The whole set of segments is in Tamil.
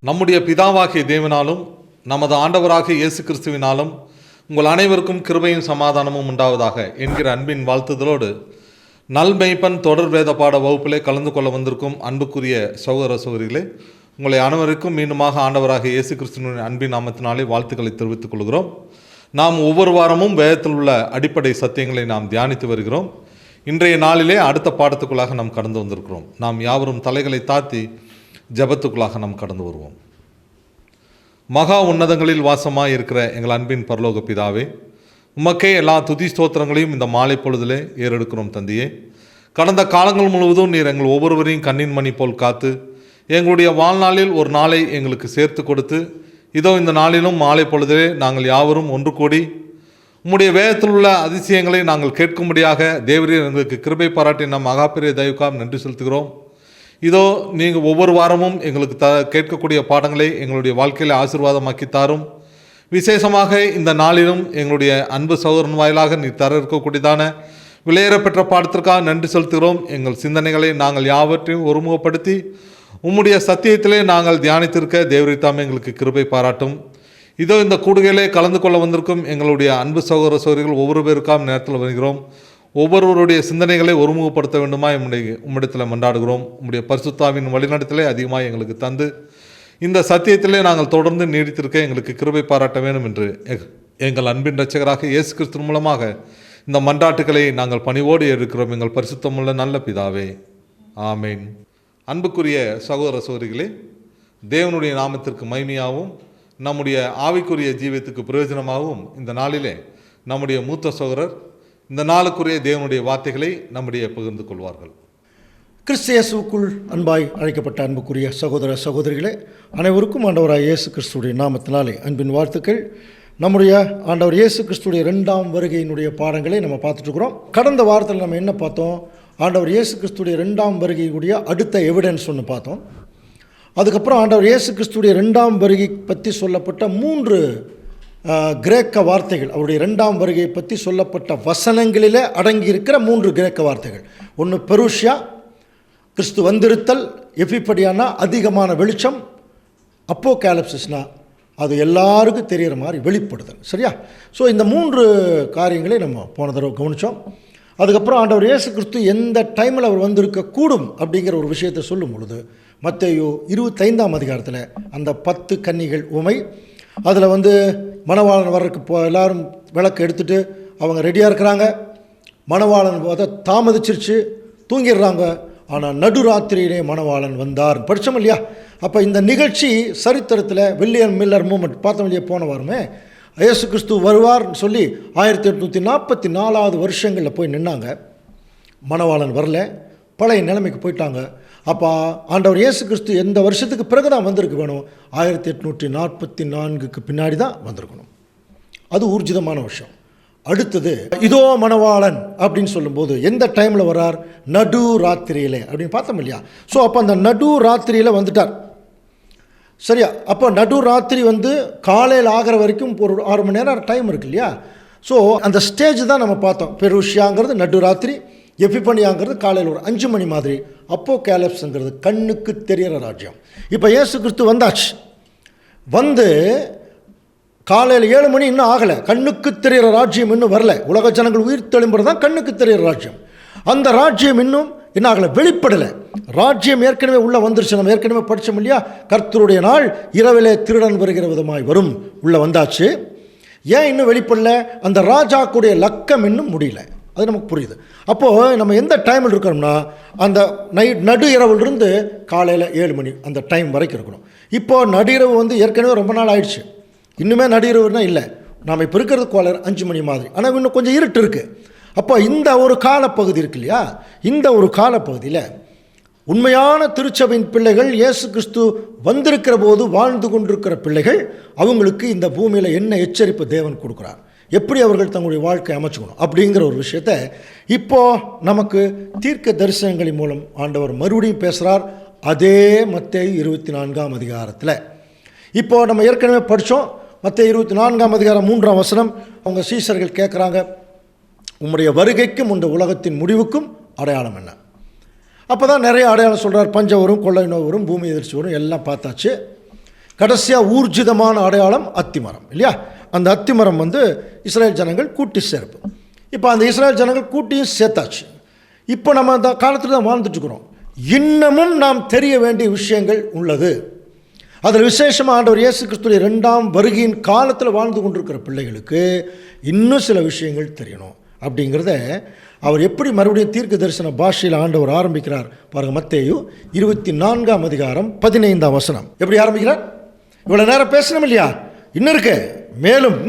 நம்முடைய பிதாவாகிய தேவனாலும் நமது ஆண்டவராகிய இயேசு கிறிஸ்துவினாலும் உங்கள் அனைவருக்கும் கிருபையும் சமாதானமும் உண்டாவதாக என்கிற அன்பின் வாழ்த்துதலோடு நல்மெய்ப்பன் தொடர் வேத பாட வகுப்பிலே கலந்து கொள்ள வந்திருக்கும் அன்புக்குரிய சகோதர சகோதரிகளே, உங்களை அனைவருக்கும் மீண்டுமாக ஆண்டவராகிய இயேசு கிறிஸ்துவின் அன்பின் நாமத்தினாலே வாழ்த்துக்களை தெரிவித்துக் கொள்கிறோம். நாம் ஒவ்வொரு வாரமும் வேதத்தில் உள்ள அடிப்படை சத்தியங்களை நாம் தியானித்து வருகிறோம். இன்றைய நாளிலே அடுத்த பாடத்துக்குள்ளாக நாம் கடந்து வந்திருக்கிறோம். நாம் யாவரும் தலைகளை தாழ்த்தி ஜபத்துக்குள்ளாக நாம் கடந்து வருவோம். மகா உன்னதங்களில் வாசமாக இருக்கிற எங்கள் அன்பின் பரலோக பிதாவே, உமக்கே எல்லா துதி ஸ்தோத்திரங்களையும் இந்த மாலை பொழுதிலே ஏறெடுக்கிறோம் தந்தையே. கடந்த காலங்கள் முழுவதும் நீர் எங்கள் ஒவ்வொருவரையும் கண்ணின் மணி போல் காத்து எங்களுடைய வாழ்நாளில் ஒரு நாளை எங்களுக்கு சேர்த்து கொடுத்து, இதோ இந்த நாளிலும் மாலை பொழுதிலே நாங்கள் யாவரும் ஒன்று கூடி உம்முடைய வேதத்தில் உள்ள அதிசயங்களை நாங்கள் கேட்கும்படியாக தேவரீர் எங்களுக்கு கிருபை பாராட்டி நம் மகாபெரிய தயவுக்காக நன்றி செலுத்துகிறோம். இதோ நீங்கள் ஒவ்வொரு வாரமும் எங்களுக்கு கேட்கக்கூடிய பாடங்களை எங்களுடைய வாழ்க்கையில் ஆசீர்வாதமாக்கி தாரும். விசேஷமாக இந்த நாளிலும் எங்களுடைய அன்பு சகோதரன் வாயிலாக நீ தர இருக்கக்கூடியதான விலையேறப்பெற்ற பாடத்திற்காக நன்றி செலுத்துகிறோம். எங்கள் சிந்தனைகளை நாங்கள் யாவற்றையும் ஒருமுகப்படுத்தி உம்முடைய சத்தியத்திலே நாங்கள் தியானித்திருக்க தேவரீர் எங்களுக்கு கிருபை பாராட்டும். இதோ இந்த கூடுகையிலே கலந்து கொள்ள வந்திருக்கும் எங்களுடைய அன்பு சகோதர சகோதரிகள் ஒவ்வொரு பேருக்காக நேரத்தில் வருகிறோம். ஒவ்வொருவருடைய சிந்தனைகளை ஒருமுகப்படுத்த வேண்டுமா உம்மிடத்தில் மன்றாடுகிறோம். உம்முடைய பரிசுத்தாவின் வழிநடத்திலே அதிகமாக எங்களுக்கு தந்து இந்த சத்தியத்திலே நாங்கள் தொடர்ந்து நீடித்திருக்க எங்களுக்கு கிருபை பாராட்ட வேண்டும் என்று எங்கள் அன்பின் இரட்சகராக இயேசு கிறிஸ்து மூலமாக இந்த மன்றாட்டுக்களை நாங்கள் பணிவோடு இருக்கிறோம். எங்கள் பரிசுத்தமுள்ள நல்ல பிதாவே, ஆமேன். அன்புக்குரிய சகோதர சகோதரிகளே, தேவனுடைய நாமத்திற்கு மகிமையாகவும் நம்முடைய ஆவிக்குரிய ஜீவியத்துக்கு பிரயோஜனமாகவும் இந்த நாளிலே நம்முடைய மூத்த சகோதரர் இந்த நாளுக்குரிய தேவனுடைய வார்த்தைகளை நம்முடைய பகிர்ந்து கொள்வார்கள். கிறிஸ்தியேசுக்குள் அன்பாய் அழைக்கப்பட்ட அன்புக்குரிய சகோதர சகோதரிகளே, அனைவருக்கும் ஆண்டவராக இயேசு கிறிஸ்துடைய நாமத்தினாலே அன்பின் வாழ்த்துக்கள். நம்முடைய ஆண்டவர் இயேசு கிறிஸ்துடைய 2ஆம் வருகையினுடைய பாடங்களை நம்ம பார்த்துட்ருக்குறோம். கடந்த வாரத்தில் நம்ம என்ன பார்த்தோம்? ஆண்டவர் இயேசு கிறிஸ்துடைய 2ஆம் வருகையுடைய அடுத்த எவிடன்ஸ் ஒன்று பார்த்தோம். அதுக்கப்புறம் ஆண்டவர் இயேசு கிறிஸ்துடைய 2ஆம் வருகை பற்றி சொல்லப்பட்ட 3 கிரேக்க வார்த்தைகள், அவருடைய 2ஆம் வருகையை பற்றி சொல்லப்பட்ட வசனங்களிலே அடங்கியிருக்கிற 3 கிரேக்க வார்த்தைகள். ஒன்று பெருஷியா, கிறிஸ்து வந்திருத்தல், எஃபிப்படியானா அதிகமான வெளிச்சம், அப்போகாலிப்சிஸ்னா அது எல்லாருக்கும் தெரிகிற மாதிரி வெளிப்படுதல். சரியா? ஸோ இந்த 3 காரியங்களை நம்ம போன தடவை கவனித்தோம். அதுக்கப்புறம் ஆண்டவர் இயேசு கிறிஸ்து எந்த டைமில் அவர் வந்திருக்கக்கூடும் அப்படிங்கிற ஒரு விஷயத்தை சொல்லும் பொழுது மத்தேயு 25ஆம் அதிகாரத்தில் அந்த 10 கன்னிகள் உமை, அதில் மணவாளன் வர்றதுக்கு எல்லோரும் விளக்கு எடுத்துகிட்டு அவங்க ரெடியாக இருக்கிறாங்க. மணவாளன் தாமதிச்சிருச்சு, தூங்கிடுறாங்க. ஆனால் நடுராத்திரியிலே மணவாளன் வந்தார் படித்தோம் இல்லையா? அப்போ இந்த நிகழ்ச்சி சரித்திரத்தில் வில்லியம் மில்லர் மூமெண்ட் பார்த்தோம் இல்லையா? போன வாரமே இயேசு கிறிஸ்து வருவார்னு சொல்லி 1844 வருஷங்களில் போய் நின்னாங்க. மணவாளன் வரல, பழைய நிலைமைக்கு போயிட்டாங்க. அப்போ ஆண்டவர் இயேசு கிறிஸ்து எந்த வருஷத்துக்கு பிறகு தான் வந்திருக்கு வேணும்? 1844க்கு பின்னாடி தான் வந்திருக்கணும். அது ஊர்ஜிதமான விஷயம். அடுத்தது இதோ மணவாளன் அப்படின்னு சொல்லும்போது எந்த டைமில் வர்றார்? நடு ராத்திரியிலே அப்படின்னு பார்த்தோம் இல்லையா? ஸோ அப்போ அந்த நடு ராத்திரியில் வந்துட்டார். சரியா? அப்போ நடு ராத்திரி காலையில் ஆகிற வரைக்கும் ஒரு 6 மணி நேரம் டைம் இருக்கு இல்லையா? ஸோ அந்த ஸ்டேஜ் தான் நம்ம பார்த்தோம். பெருஷியாங்கிறது நடு ராத்திரி, எபிபனியாங்கிறது காலையில் ஒரு 5 மணி மாதிரி, அப்போகாலிப்ஸ்ங்கிறது கண்ணுக்கு தெரிகிற ராஜ்யம். இப்போ இயேசு கிறிஸ்து வந்தாச்சு. காலையில் 7 மணி இன்னும் ஆகலை, கண்ணுக்கு தெரிகிற ராஜ்யம் இன்னும் வரல. உலக ஜனங்கள் உயிர் தெளிம்புறது தான் கண்ணுக்கு தெரிகிற ராஜ்யம். அந்த ராஜ்யம் இன்னும் என்ன ஆகலை? வெளிப்படலை. ராஜ்யம் ஏற்கனவே உள்ளே வந்துருச்சு. நம்ம ஏற்கனவே படித்தோம் இல்லையா? கர்த்தருடைய நாள் இரவிலே திருடன் வருகிற விதமாய் வரும். உள்ளே வந்தாச்சு. ஏன் இன்னும் வெளிப்படலை? அந்த ராஜாக்குடைய லக்கம் இன்னும் முடியல. அது நமக்கு புரியுது. அப்போது நம்ம எந்த டைமில் இருக்கிறோம்னா அந்த நடு இரவுலேருந்து காலையில் 7 மணி அந்த டைம் வரைக்கும் இருக்கணும். இப்போது நடு இரவு ஏற்கனவே ரொம்ப நாள் ஆயிடுச்சு. இன்னுமே நடு இரவுனா இல்லை. நாம் இப்போ இருக்கிறது காலையில் 5 மணி மாதிரி, ஆனால் இன்னும் கொஞ்சம் இருட்டு இருக்குது. அப்போ இந்த ஒரு காலப்பகுதி இருக்கு இல்லையா? இந்த ஒரு காலப்பகுதியில் உண்மையான திருச்சபையின் பிள்ளைகள், இயேசு கிறிஸ்து வந்திருக்கிற போது வாழ்ந்து கொண்டிருக்கிற பிள்ளைகள், அவங்களுக்கு இந்த பூமியில் என்ன எச்சரிப்பு தேவன் கொடுக்குறார், எப்படி அவர்கள் தங்களுடைய வாழ்க்கை அமைச்சுக்கணும் அப்படிங்கிற ஒரு விஷயத்தை இப்போது நமக்கு தீர்க்க தரிசனங்களின் மூலம் ஆண்டவர் மறுபடியும் பேசுகிறார். அதே மத்தேயு 24ஆம் அதிகாரத்தில். இப்போது நம்ம ஏற்கனவே படித்தோம். மத்தேயு 24ஆம் அதிகாரம் 3ஆம் வசனம். அவங்க சீஷர்கள் கேட்குறாங்க, உம்முடைய வருகைக்கும் இந்த உலகத்தின் முடிவுக்கும் அடையாளம் என்ன? அப்போ தான் நிறைய அடையாளம் சொல்கிறார். பஞ்சம் வரும், கொள்ளை நோய் வரும், பூமி எதிர்ச்சி வரும், எல்லாம் பார்த்தாச்சு. கடைசியாக ஊர்ஜிதமான அடையாளம் அத்திமரம் இல்லையா? அந்த அத்திமரம் இஸ்ரேல் ஜனங்கள் கூட்டி சேர்ப்பு. இப்போ அந்த இஸ்ரேல் ஜனங்கள் கூட்டியும் சேர்த்தாச்சு. இப்போ நம்ம அந்த காலத்தில் தான் வாழ்ந்துட்டுருக்குறோம். இன்னமும் நாம் தெரிய வேண்டிய விஷயங்கள் உள்ளது. அதில் விசேஷமாக ஆண்டவர் இயேசு கிறிஸ்துவின் 2ஆம் வருகையின் காலத்தில் வாழ்ந்து கொண்டிருக்கிற பிள்ளைகளுக்கு இன்னும் சில விஷயங்கள் தெரியணும். அப்படிங்கிறத அவர் எப்படி மறுபடியும் தீர்க்க தரிசன பாஷையில் ஆண்டவர் ஆரம்பிக்கிறார் பாருங்கள். மத்தேயு 24ஆம் அதிகாரம் 15ஆம் வசனம் எப்படி ஆரம்பிக்கிறார்? இவ்வளோ நேரம் பேசணும் இல்லையா? இன்னும் இருக்கு மேலும்.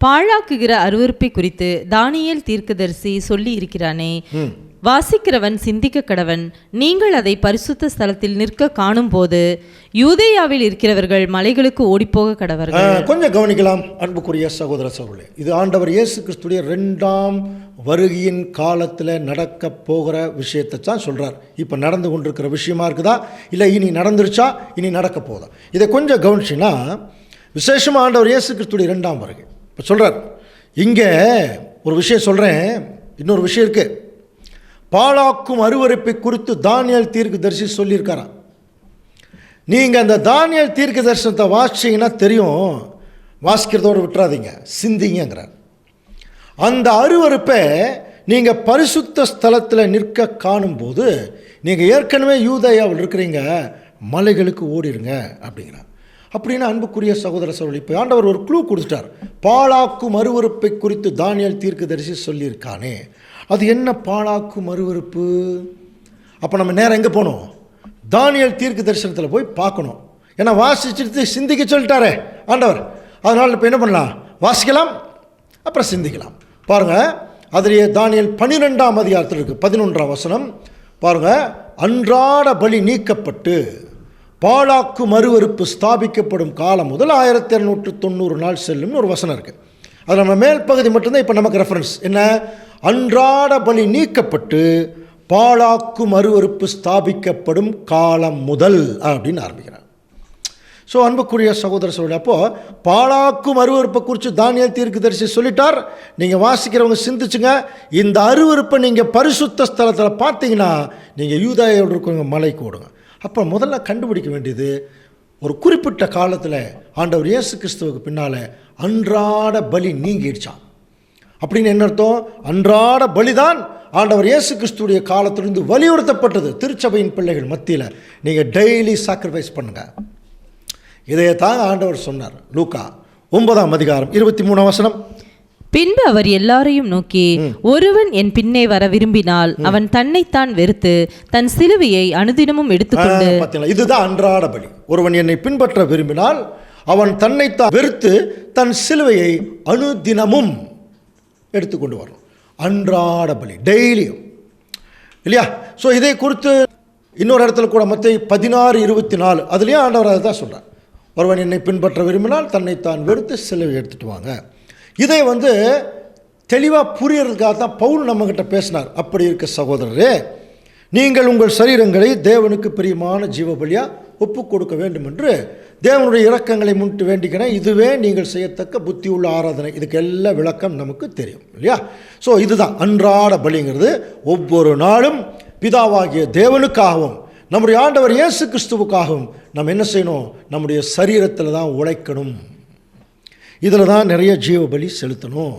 பாழாக்குகிற அருவருப்பை குறித்து தானியேல் தீர்க்கதரிசி சொல்லி இருக்கிறானே, வாசிக்கிறவன் சிந்திக்க கடவன். நீங்கள் அதை பரிசுத்த ஸ்தலத்தில் நிற்க காணும் போது யூதேயாவில் இருக்கிறவர்கள் மலைகளுக்கு ஓடிப்போக கடவர்கள். கொஞ்சம் கவனிக்கலாம் அன்புக்குரிய சகோதர சகோதரர்களே. இது ஆண்டவர் இயேசு கிறிஸ்துடைய 2ஆம் வருகையின் காலத்தில் நடக்க போகிற விஷயத்தை தான் சொல்கிறார். இப்போ நடந்து கொண்டிருக்கிற விஷயமா இருக்குதா, இல்லை இனி நடந்துருச்சா, இனி நடக்க போதா? இதை கொஞ்சம் கவனிச்சின்னா விசேஷமாக ஆண்டவர் இயேசு கிறிஸ்துடைய 2ஆம் வருகை இப்போ சொல்கிறார். இங்கே ஒரு விஷயம் சொல்கிறேன், இன்னொரு விஷயம் இருக்குது. பாழாக்கும் அருவருப்பை குறித்து தானியேல் தீர்க்கதரிசி சொல்லியிருக்காராம். நீங்கள் அந்த தானியேல் தீர்க்க தரிசனத்தை வாசிச்சிங்கன்னா தெரியும். வாசிக்கிறதோடு விட்டுறாதீங்க, சிந்திங்கிறார். அந்த அருவருப்பை நீங்கள் பரிசுத்த ஸ்தலத்தில் நிற்க காணும்போது நீங்கள் ஏற்கனவே யூதேயாவில் இருக்கிறீங்க, மலைகளுக்கு ஓடிடுங்க அப்படிங்கிறார். அப்படின்னா அன்புக்குரிய சகோதர சகோதரி, இப்போ ஆண்டவர் ஒரு க்ளூ கொடுத்துட்டார். பாழாக்கும் அருவருப்பை குறித்து தானியேல் தீர்க்கதரிசி சொல்லியிருக்கானே, அது என்ன பாழாக்கும் அருவருப்பு? அப்போ நம்ம நேரம் எங்கே போகணும்? தானியேல் தீர்க்க தரிசனத்தில் போய் பார்க்கணும். ஏன்னா வாசிச்சுட்டு சிந்திக்க சொல்லிட்டாரே ஆண்டவர். அதனால் இப்போ என்ன பண்ணலாம்? வாசிக்கலாம், அப்புறம் சிந்திக்கலாம். பாருங்கள், அதிலேயே தானியேல் 12ஆம் அதிகாரத்தில் இருக்குது 11ஆம் வசனம். பாருங்கள், அன்றாட பலி நீக்கப்பட்டு பாழாக்கும் அருவருப்பு ஸ்தாபிக்கப்படும் காலம் முதல் 1290 நாள் செல்லும்னு ஒரு வசனம் இருக்குது. அது நம்ம மேல் பகுதி மட்டும்தான் இப்போ நமக்கு ரெஃபரன்ஸ். என்ன? அன்றாட பலி நீக்கப்பட்டு பாழாக்கும் அருவருப்பு ஸ்தாபிக்கப்படும் காலம் முதல் அப்படின்னு ஆரம்பிக்கிறார். ஸோ அன்புக்குரிய சகோதர சகோதரி, அப்போது பாழாக்கும் அருவருப்பை குறித்து தானியேல் தீர்க்கதரிசி சொல்லிட்டார். நீங்கள் வாசிக்கிறவங்க சிந்திச்சுங்க. இந்த அருவருப்பை நீங்கள் பரிசுத்த ஸ்தலத்தில் பார்த்தீங்கன்னா நீங்கள் யூதேயாவில் இருக்கிறவங்க மலைக்கு ஓடுங்க. அப்போ முதல்ல கண்டுபிடிக்க வேண்டியது, ஒரு குறிப்பிட்ட காலத்தில் ஆண்டவர் இயேசு கிறிஸ்துவுக்கு பின்னால் அன்றாட பலி நீங்கிடுச்சான். அப்படின்னு என்ன அர்த்தம்? அன்றாட பலிதான் ஆண்டவர் இயேசு கிறிஸ்துடைய காலத்திலிருந்து வலியுறுத்தப்பட்டது. திருச்சபையின் பிள்ளைகள் மத்தியில் நீங்கள் டெய்லி சாக்ரிஃபைஸ் பண்ணுங்கள். இதையே தான் ஆண்டவர் சொன்னார். லூக்கா 9ஆம் அதிகாரம் 23ஆம் வசனம். பின்பு அவர் எல்லாரையும் நோக்கி, ஒருவன் என் பின்னே வர விரும்பினால் அவன் தன்னைத்தான் வெறுத்து தன் சிலுவையை அனுதினமும் எடுத்துக்கொண்டு. இதுதான் அன்றாட பலி. ஒருவன் என்னை பின்பற்ற விரும்பினால் அவன் தன்னைத்தான் வெறுத்து தன் சிலுவையை அனுதினமும் எடுத்துக்கொண்டு வரணும். அன்றாட பலி, டெய்லியும் இல்லையா? ஸோ இதை குறித்து இன்னொரு இடத்துல கூட மத்தேயு 16:24 அதுலேயும் ஆண்டவர் அதை தான் சொல்கிறார். ஒருவன் என்னை பின்பற்ற விரும்பினால் தன்னைத்தான் வெறுத்து சிலுவை எடுத்துட்டு வாங்க. இதை தெளிவாக புரியறதுக்காக தான் பவுல் நம்மக்கிட்ட பேசினார். அப்படி இருக்க சகோதரரே, நீங்கள் உங்கள் சரீரங்களை தேவனுக்கு பிரியமான ஜீவபலியாக ஒப்பு கொடுக்க வேண்டும் என்று தேவனுடைய இரக்கங்களை முன்னிட்டு வேண்டிக்கிறேன். இதுவே நீங்கள் செய்யத்தக்க புத்தி உள்ள ஆராதனை. இதுக்கு எல்லா விளக்கம் நமக்கு தெரியும் இல்லையா? ஸோ இதுதான் அன்றாட பலிங்கிறது. ஒவ்வொரு நாளும் பிதாவாகிய தேவனுக்காகவும் நம்முடைய ஆண்டவர் இயேசு கிறிஸ்துவுக்காகவும் நம்ம என்ன செய்யணும்? நம்முடைய சரீரத்தில் தான் உழைக்கணும். இதில் தான் நிறைய ஜீவபலி செலுத்தணும்.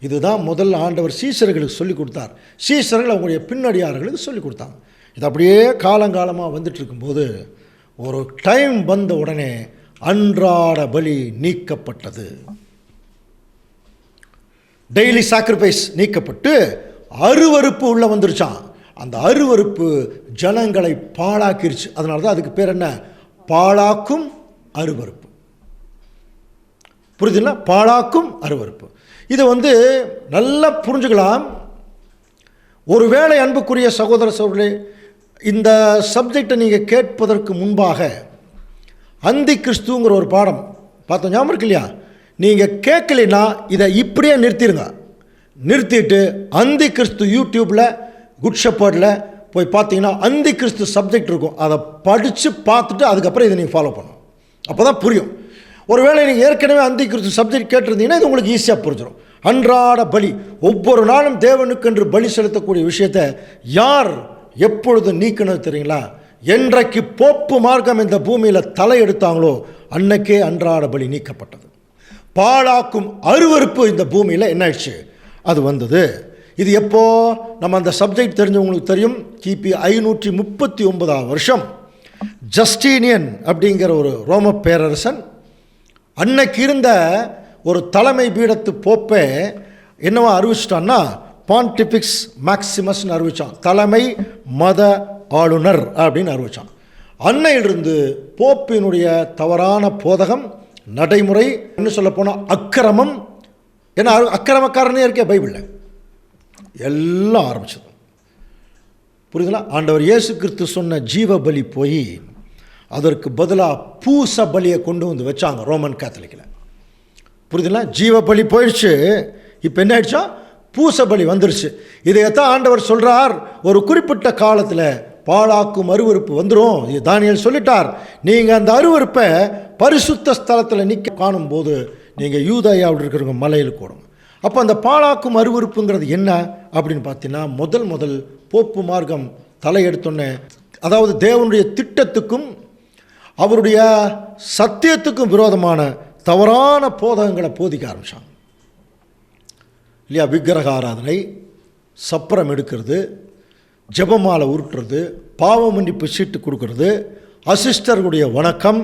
இதுதான் முதல்ல ஆண்டவர் சீசர்களுக்கு சொல்லிக் கொடுத்தார். சீசர்கள் அவங்களுடைய பின்னடியார்களுக்கு சொல்லிக் கொடுத்தாங்க. இது அப்படியே காலங்காலமாக வந்துட்டு இருக்கும்போது ஒரு டைம் வந்த உடனே அன்றாட பலி நீக்கப்பட்டது. டெய்லி சாக்ரிஃபைஸ் நீக்கப்பட்டு அருவருப்பு உள்ள வந்துருச்சான். அந்த அருவருப்பு ஜனங்களை பாழாக்கிருச்சு. அதனால தான் அதுக்கு பேர் என்ன? பாழாக்கும் அருவருப்பு. புரியுதுங்களா? பாழாக்கும் அருவருப்பு. இதை நல்லா புரிஞ்சுக்கலாம். ஒருவேளை அன்புக்குரிய சகோதர சகோதரர்களே, இந்த சப்ஜெக்டை நீங்கள் கேட்பதற்கு முன்பாக அந்தி கிறிஸ்துங்கிற ஒரு பாடம் பார்த்தோம், ஞாபகம் இருக்கு இல்லையா? நீங்கள் கேட்கலைன்னா இதை இப்படியே நிறுத்திடுங்க. நிறுத்திட்டு அந்தி கிறிஸ்து யூடியூப்பில் குட் ஷெப்பர்டில் போய் பார்த்தீங்கன்னா அந்தி கிறிஸ்து சப்ஜெக்ட் இருக்கும். அதை படித்து பார்த்துட்டு அதுக்கப்புறம் இதை நீங்கள் ஃபாலோ பண்ணணும். அப்போ தான் புரியும். ஒருவேளை நீங்கள் ஏற்கனவே அந்தி கிறிஸ்து சப்ஜெக்ட் கேட்டிருந்தீங்கன்னா இது உங்களுக்கு ஈஸியாக புரிஞ்சிடும். அன்றாட பலி, ஒவ்வொரு நாளும் தேவனுக்கென்று பலி செலுத்தக்கூடிய விஷயத்தை யார் எப்பொழுது நீக்கணும் தெரியுங்களா? என்றைக்கு போப்பு மார்க்கம் இந்த பூமியில் தலையெடுத்தாங்களோ அன்னைக்கே அன்றாட பலி நீக்கப்பட்டது. பாழாக்கும் அருவருப்பு இந்த பூமியில் என்ன ஆயிடுச்சு, அது வந்தது. இது எப்போ நம்ம அந்த சப்ஜெக்ட் தெரிஞ்சவங்களுக்கு தெரியும். கிபி 539 ஜஸ்டீனியன் அப்படிங்கிற ஒரு ரோம பேரரசன் அன்னைக்கு இருந்த ஒரு தலைமை பீடத்து போப்பை என்னவா அறிவிச்சிட்டான்னா பாண்டிபிக்ஸ் மேக்சிமஸ்ன்னு அறிவித்தான். தலைமை மத ஆளுநர் அப்படின்னு அறிவித்தான். அன்னையிலிருந்து போப்பினுடைய தவறான போதகம், நடைமுறை, என்ன சொல்ல போனால் அக்கிரமம், ஏன்னா அக்கிரமக்காரனே இருக்கே பைபிளில், எல்லாம் ஆரம்பிச்சது. புரியுதுங்களா? ஆண்டவர் இயேசு கிறிஸ்து சொன்ன ஜீவ பலி போய் அதற்கு பதிலாக பூச பலியை கொண்டு வந்து வச்சாங்க ரோமன் கேத்தலிக்கில். புரியுதுங்களா? ஜீவ பலி போயிடுச்சு, இப்போ என்ன ஆயிடுச்சா, பூச பலி வந்துருச்சு. இதையத்தான் ஆண்டவர் சொல்கிறார், ஒரு குறிப்பிட்ட காலத்தில் பாழாக்கும் அருவருப்பு வந்துடும். தானியேல் சொல்லிட்டார். நீங்கள் அந்த அருவருப்பை பரிசுத்த ஸ்தலத்தில் நிற்க காணும்போது நீங்கள் யூதேயாவில் இருக்கிறவங்க மலையில் கூடும். அப்போ அந்த பாழாக்கும் அருவருப்புங்கிறது என்ன அப்படின்னு பார்த்தீங்கன்னா, முதல் போப்பு மார்க்கம் தலையெடுத்தோன்னே, அதாவது தேவனுடைய திட்டத்துக்கும் அவருடைய சத்தியத்துக்கும் விரோதமான தவறான போதகங்களை போதிக்க ஆரம்பித்தாங்க இல்லையா? விக்கிரக ஆராதனை, சப்பரம் எடுக்கிறது, ஜெபமாலை உருட்டுறது, பாவ மன்னிப்பு சீட்டு கொடுக்கறது, அசிஸ்டர்களுடைய வணக்கம்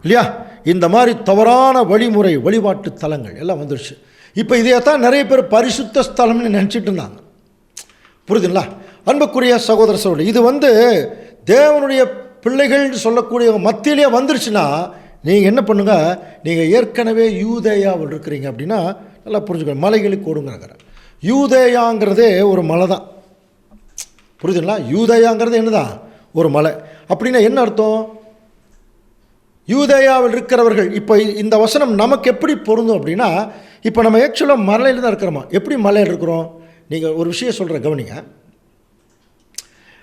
இல்லையா, இந்த மாதிரி தவறான வழிமுறை வழிபாட்டு தலங்கள் எல்லாம் வந்துடுச்சு. இப்போ இதையத்தான் நிறைய பேர் பரிசுத்த ஸ்தலம்னு நினச்சிட்டு இருந்தாங்க. புரியுதுங்களா? அன்புக்குரிய சகோதர சகோதரி, இது தேவனுடைய பிள்ளைகள்னு சொல்லக்கூடிய மத்தியிலே வந்துருச்சுன்னா நீங்கள் என்ன பண்ணுங்க, நீங்கள் ஏற்கனவே யூதேயாவில் இருக்கிறீங்க அப்படின்னா நல்லா புரிஞ்சுக்கணும். மலைகளுக்கு ஓடுங்கிறாங்க. யூதேயாங்கிறதே ஒரு மலை தான். புரியுதுங்களா? யூதேயாங்கிறது என்னதான், ஒரு மலை. அப்படின்னா என்ன அர்த்தம்? யூதேயாவில் இருக்கிறவர்கள். இப்போ இந்த வசனம் நமக்கு எப்படி பொருந்தும் அப்படின்னா, இப்போ நம்ம ஆக்சுவலாக மலையில் தான் இருக்கிறோமா. எப்படி மலையில் இருக்கிறோம்? நீங்கள் ஒரு விஷயம் சொல்கிறேன், கவனிங்க.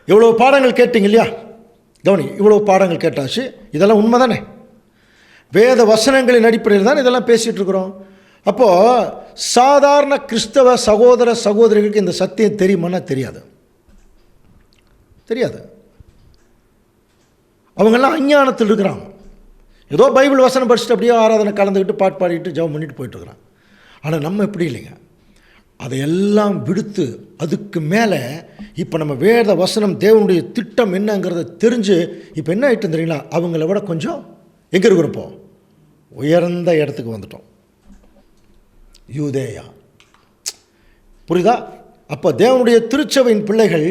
இவ்வளோ பாடங்கள் கேட்டீங்க இல்லையா? கவனிங்க, இவ்வளோ பாடங்கள் கேட்டாச்சு. இதெல்லாம் உண்மை தானே? வேத வசனங்களின் அடிப்படையில் தான் இதெல்லாம் பேசிகிட்டு இருக்கிறோம். அப்போது சாதாரண கிறிஸ்தவ சகோதர சகோதரிகளுக்கு இந்த சத்தியம் தெரியுமான்னா தெரியாது. அவங்கெல்லாம் அஞ்ஞானத்தில் இருக்கிறாங்க. ஏதோ பைபிள் வசனம் படிச்சுட்டு அப்படியே ஆராதனை கலந்துக்கிட்டு பாட்டு பாடிட்டு ஜெபம் பண்ணிட்டு போயிட்டுருக்குறாங்க. ஆனால் நம்ம எப்படி இல்லைங்க. அதையெல்லாம் விடுத்து அதுக்கு மேலே இப்போ நம்ம வேத வசனம் தேவனுடைய திட்டம் என்னங்கிறத தெரிஞ்சு இப்போ என்ன ஆகிட்டு தெரியுங்களா, அவங்கள விட கொஞ்சம் எங்கே இருக்கிறப்போ உயர்ந்த இடத்துக்கு வந்துட்டோம். யூதேயா. புரியுதா? அப்போ தேவனுடைய திருச்சபையின் பிள்ளைகள்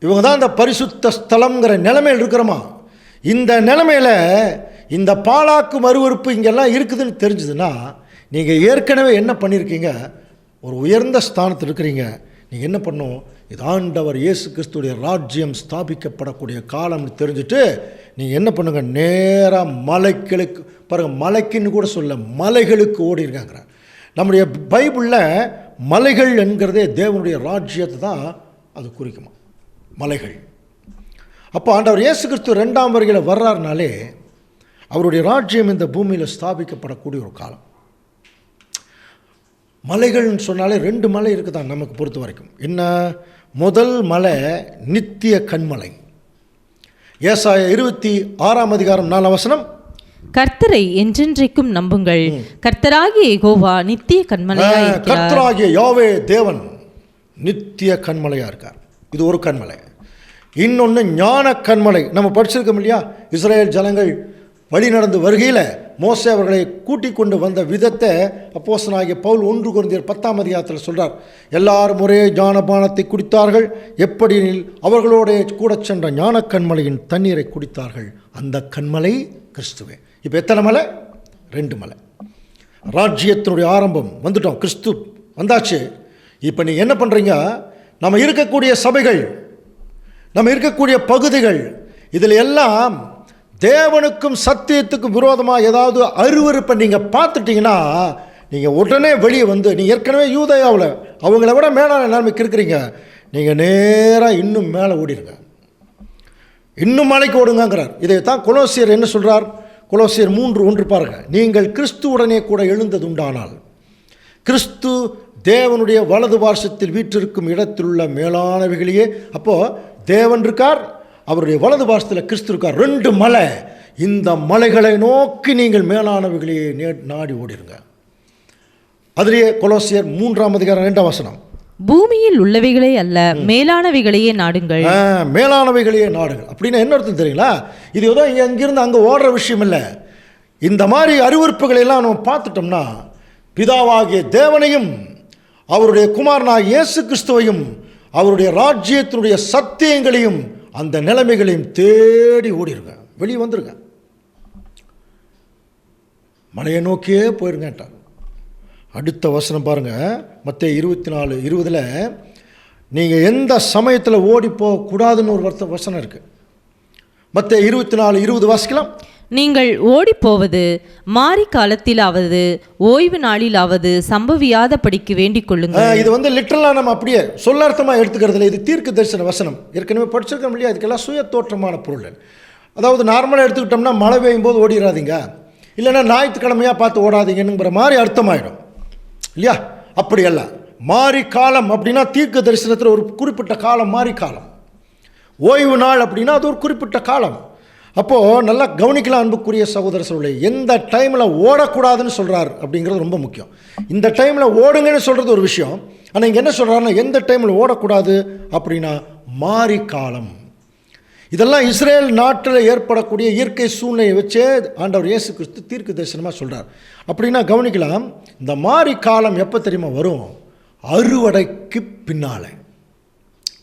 இவங்க தான் இந்த பரிசுத்த ஸ்தலம்ங்கிற நிலைமையில் இருக்கிறோமா. இந்த நிலைமையில் இந்த பாழாக்கும் அருவருப்பு இங்கெல்லாம் இருக்குதுன்னு தெரிஞ்சுதுன்னா நீங்கள் ஏற்கனவே என்ன பண்ணியிருக்கீங்க, ஒரு உயர்ந்த ஸ்தானத்தில் இருக்கிறீங்க. நீங்கள் என்ன பண்ணணும், இது ஆண்டவர் இயேசு கிறிஸ்துடைய ராஜ்யம் ஸ்தாபிக்கப்படக்கூடிய காலம்னு தெரிஞ்சுட்டு நீங்கள் என்ன பண்ணுங்க, நேராக மலைகளுக்கு பாருங்கள், மலைக்குன்னு கூட சொல்ல, மலைகளுக்கு ஓடிருக்காங்கிற. நம்முடைய பைபிளில் மலைகள் என்கிறதே தேவனுடைய ராஜ்யத்தை தான் அது குறிக்குமா, மலைகள். அப்போ ஆண்டவர் இயேசு கிறிஸ்து 2ஆம் வருகையில் வர்றாருனாலே அவருடைய ராஜ்யம் இந்த பூமியில் ஸ்தாபிக்கப்படக்கூடிய ஒரு காலம். மலைகள்னு சொன்னாலே 2 மலை இருக்குதான் நமக்கு பொறுத்த வரைக்கும். என்ன? முதல் மலை நித்திய கண்மலை. ஏசாயா 26ஆம் அதிகாரம் 4ஆம் வசனம், கர்த்தரை என்றென்றைக்கும் நம்புங்கள், கர்த்தராகிய யெகோவா நித்திய கண்மலையாய் இருக்கிறார். கர்த்தராகிய யாவே தேவன் நித்திய கண்மலையாக இருக்கார். இது ஒரு கண்மலை. இன்னொன்று ஞான கண்மலை. நம்ம படிச்சிருக்கோம் இல்லையா, இஸ்ரேல் ஜனங்கள் வழி நடந்து வருகையில் மோசே அவர்களை கூட்டிக் கொண்டு வந்த விதத்தை அப்போஸ்தலனாகிய பவுல் 1 கொரிந்தியர் 10ஆம் அதிகாரத்தில் சொல்கிறார். எல்லாரும் ஒரே ஞானபானத்தை குடித்தார்கள், எப்படி அவர்களோட கூட சென்ற ஞான கண்மலையின் தண்ணீரை குடித்தார்கள். அந்த கண்மலை கிறிஸ்துவே. இப்போ எத்தனை மலை? 2 மலை. ராஜ்யத்தினுடைய ஆரம்பம் வந்துட்டோம், கிறிஸ்து வந்தாச்சு. இப்போ நீங்கள் என்ன பண்ணுறீங்க, நம்ம இருக்கக்கூடிய சபைகள், நம்ம இருக்கக்கூடிய பகுதிகள், இதில் எல்லாம் தேவனுக்கும் சத்தியத்துக்கும் விரோதமாக ஏதாவது அருவருப்பை நீங்கள் பார்த்துட்டிங்கன்னா நீங்கள் உடனே வெளியே வந்து, நீங்கள் ஏற்கனவே யூதேயாவில் அவங்கள விட மேலான நிலைமைக்கு இருக்கிறீங்க, நீங்கள் நேராக இன்னும் மேலே ஓடிடுங்க, இன்னும் மலைக்கு ஓடுங்கிறார். இதைத்தான் கொலோசியர் என்ன சொல்கிறார்? கொலோசியர் 3:1 பாருங்க. நீங்கள் கிறிஸ்துவுடனே கூட எழுந்ததுண்டானால் கிறிஸ்து தேவனுடைய வலது பார்சத்தில் வீற்றிருக்கும் இடத்தில் உள்ள மேலானவைகளையே. அப்போது தேவன் இருக்கார், அவருடைய வலது பாசத்தில் கிறிஸ்து இருக்கார். 2 மலை, இந்த மலைகளை நோக்கி நீங்கள் மேலானவைகளையே நாடி ஓடிருங்க. அதிலேயே கொலோசியர் 3ஆம் அதிகாரம் 2ஆம் வசனம், பூமியில் உள்ளவைகளே அல்ல மேலானவைகளையே நாடுங்கள். மேலானவைகளையே நாடுங்கள் அப்படின்னா என்ன அர்த்தம் தெரியுங்களா? இது ஏதோ அங்கிருந்து அங்கே ஓடுற விஷயம் இல்லை. இந்த மாதிரி அறிவுறுப்புகளை எல்லாம் நம்ம பார்த்துட்டோம்னா பிதாவாகிய தேவனையும் அவருடைய குமாரனாகிய இயேசு கிறிஸ்துவையும் அவருடைய ராஜ்யத்தினுடைய சத்தியங்களையும் அந்த நிலைமைகளையும் தேடி ஓடிருங்க, வெளியே வந்துருங்க, மலையை நோக்கியே போயிருங்கட்டார். அடுத்த வசனம் பாருங்கள், மத்தேயு 24:20 நீங்கள் எந்த சமயத்தில் ஓடி போகக்கூடாதுன்னு ஒரு வசனம் இருக்குது. மத்தேயு 24:20 வாசிக்கலாம். நீங்கள் ஓடிப்போவது மாறி காலத்திலாவது ஓய்வு நாளிலாவது சம்பவியாதபடிக்கு வேண்டிக் கொள்ளுங்கள். இது வந்து லிட்டரலாக நம்ம அப்படியே சொல்லார்த்தமாக எடுத்துக்கிறதுல இது தீர்க்க தரிசன வசனம். ஏற்கனவே படிச்சிருக்கோம் இல்லையா? இதுக்கெல்லாம் சுய தோற்றமான பொருள். அதாவது நார்மலாக எடுத்துக்கிட்டோம்னா மழை பெய்யும் போது ஓடிடாதீங்க, இல்லைன்னா ஞாயிற்றுக்கிழமையாக பார்த்து ஓடாதீங்கன்னுங்கிற மாதிரி அர்த்தமாயிடும் இல்லையா? அப்படி அல்ல. மாறி காலம் அப்படின்னா தீர்க்க தரிசனத்தில் ஒரு குறிப்பிட்ட காலம் மாறி காலம். ஓய்வு நாள் அப்படின்னா அது ஒரு குறிப்பிட்ட காலம். அப்போது நல்லா கவனிக்கலாம் அன்புக்குரிய சகோதர சகோதரி, எந்த டைமில் ஓடக்கூடாதுன்னு சொல்கிறார் அப்படிங்கிறது ரொம்ப முக்கியம். இந்த டைமில் ஓடுங்கன்னு சொல்கிறது ஒரு விஷயம், ஆனால் இங்கே என்ன சொல்கிறாருன்னா எந்த டைமில் ஓடக்கூடாது அப்படின்னா மாறி காலம். இதெல்லாம் இஸ்ரேல் நாட்டில் ஏற்படக்கூடிய இயற்கை சூழ்நிலையை வச்சே ஆண்டவர் இயேசு கிறிஸ்து தீர்க்க தரிசனமாக சொல்கிறார். அப்படின்னா கவனிக்கலாம், இந்த மாறி காலம் எப்போ தெரியுமா வரும்? அறுவடைக்கு பின்னால்.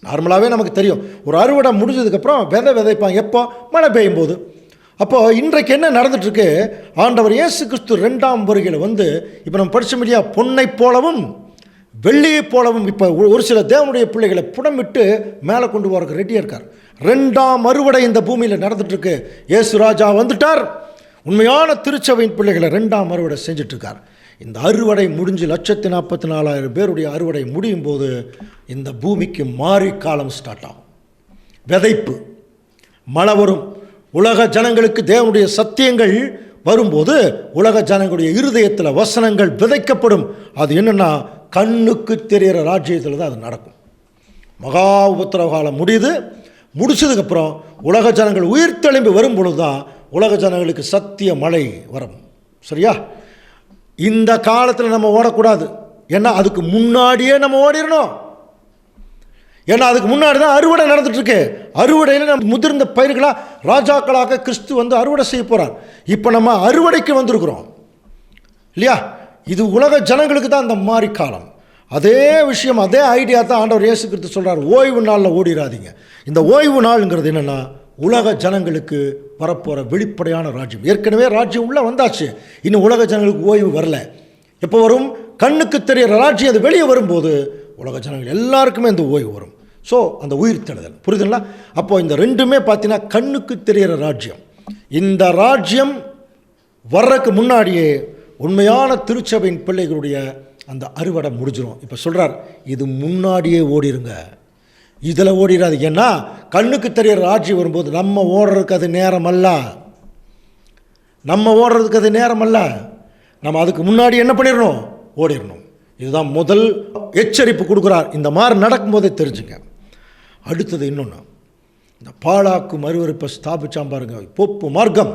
நார்மலாகவே நமக்கு தெரியும், ஒரு அறுவடை முடிஞ்சதுக்கப்புறம் விதைப்பாங்க. எப்போ? மழை பெய்யும் போது. அப்போது இன்றைக்கு என்ன நடந்துட்டுருக்கு? ஆண்டவர் இயேசு கிறிஸ்து 2ஆம் வருகையில் வந்து இப்போ நம்ம படித்த முடியா பொன்னை போலவும் வெள்ளியை போலவும் இப்போ ஒரு சில தேவனுடைய பிள்ளைகளை புடமிட்டு மேலே கொண்டு போகிறதுக்கு ரெடியாக இருக்கார். 2ஆம் அறுவடை இந்த பூமியில் நடந்துட்டுருக்கு. இயேசு ராஜா வந்துட்டார். உண்மையான திருச்சபையின் பிள்ளைகளை 2ஆம் அறுவடை செஞ்சிட்ருக்கார். இந்த அறுவடை முடிஞ்சு 144,000 பேருடைய அறுவடை முடியும் போது இந்த பூமிக்கு மாறி காலம் ஸ்டார்ட் ஆகும். விதைப்பு, மழை வரும், உலக ஜனங்களுக்கு தேவனுடைய சத்தியங்கள் வரும்போது உலக ஜனங்களுடைய இருதயத்தில் வசனங்கள் விதைக்கப்படும். அது என்னென்னா கண்ணுக்கு தெரிகிற ராஜ்யத்தில் தான் அது நடக்கும். மகா உபத்திரவ காலம் முடிச்சதுக்கப்புறம் உலக ஜனங்கள் உயிர்த்தெழும்பி வரும் பொழுது தான் உலக ஜனங்களுக்கு சத்திய மழை வரும். சரியா? இந்த காலத்தில் நம்ம ஓடக்கூடாது. ஏன்னா அதுக்கு முன்னாடியே நம்ம ஓடிடணும். ஏன்னா அதுக்கு முன்னாடி தான் அறுவடை நடந்துட்டுருக்கு. அறுவடையில் நம்ம முதிர்ந்த பயிர்களாக ராஜாக்களாக கிறிஸ்து வந்து அறுவடை செய்ய போகிறார். இப்போ நம்ம அறுவடைக்கு வந்திருக்கிறோம் இல்லையா? இது உலக ஜனங்களுக்கு தான் இந்த மாறி காலம். அதே விஷயம், அதே ஐடியா தான் ஆண்டவர் இயேசு கிறிஸ்து சொல்கிறார், ஓய்வு நாளில் ஓடிடாதீங்க. இந்த ஓய்வு நாளுங்கிறது என்னென்னா உலக ஜனங்களுக்கு வரப்போகிற வெளிப்படையான ராஜ்யம். ஏற்கனவே ராஜ்யம் உள்ளே வந்தாச்சு, இன்னும் உலக ஜனங்களுக்கு ஓய்வு வரல. எப்போ வரும்? கண்ணுக்கு தெரிகிற ராஜ்யம் அது வெளியே வரும்போது உலக ஜனங்கள் எல்லாருக்குமே அந்த ஓய்வு வரும். ஸோ அந்த உயிர் தெழுதல், புரியுதுங்களா? அப்போது இந்த ரெண்டுமே பார்த்தீங்கன்னா கண்ணுக்கு தெரிகிற ராஜ்யம். இந்த ராஜ்யம் வர்றதுக்கு முன்னாடியே உண்மையான திருச்சபையின் பிள்ளைகளுடைய அந்த அறுவடை முடிஞ்சிடும். இப்போ சொல்கிறார், இது முன்னாடியே ஓடிருங்க, இதில் ஓடிடாது. ஏன்னா கண்ணுக்கு தெரிகிற ராஜ்யம் வரும்போது நம்ம ஓடுறதுக்கு அது நேரம் அல்ல. நம்ம அதுக்கு முன்னாடி என்ன பண்ணிடணும்? ஓடிடணும். இதுதான் முதல் எச்சரிப்பு கொடுக்குறார். இந்த மாதிரி நடக்கும்போதே தெரிஞ்சுங்க. அடுத்தது இன்னொன்று, இந்த பாழாக்கும் அருவருப்பை ஸ்தாபிச்சாம் பாருங்க, போப்பு மார்க்கம்,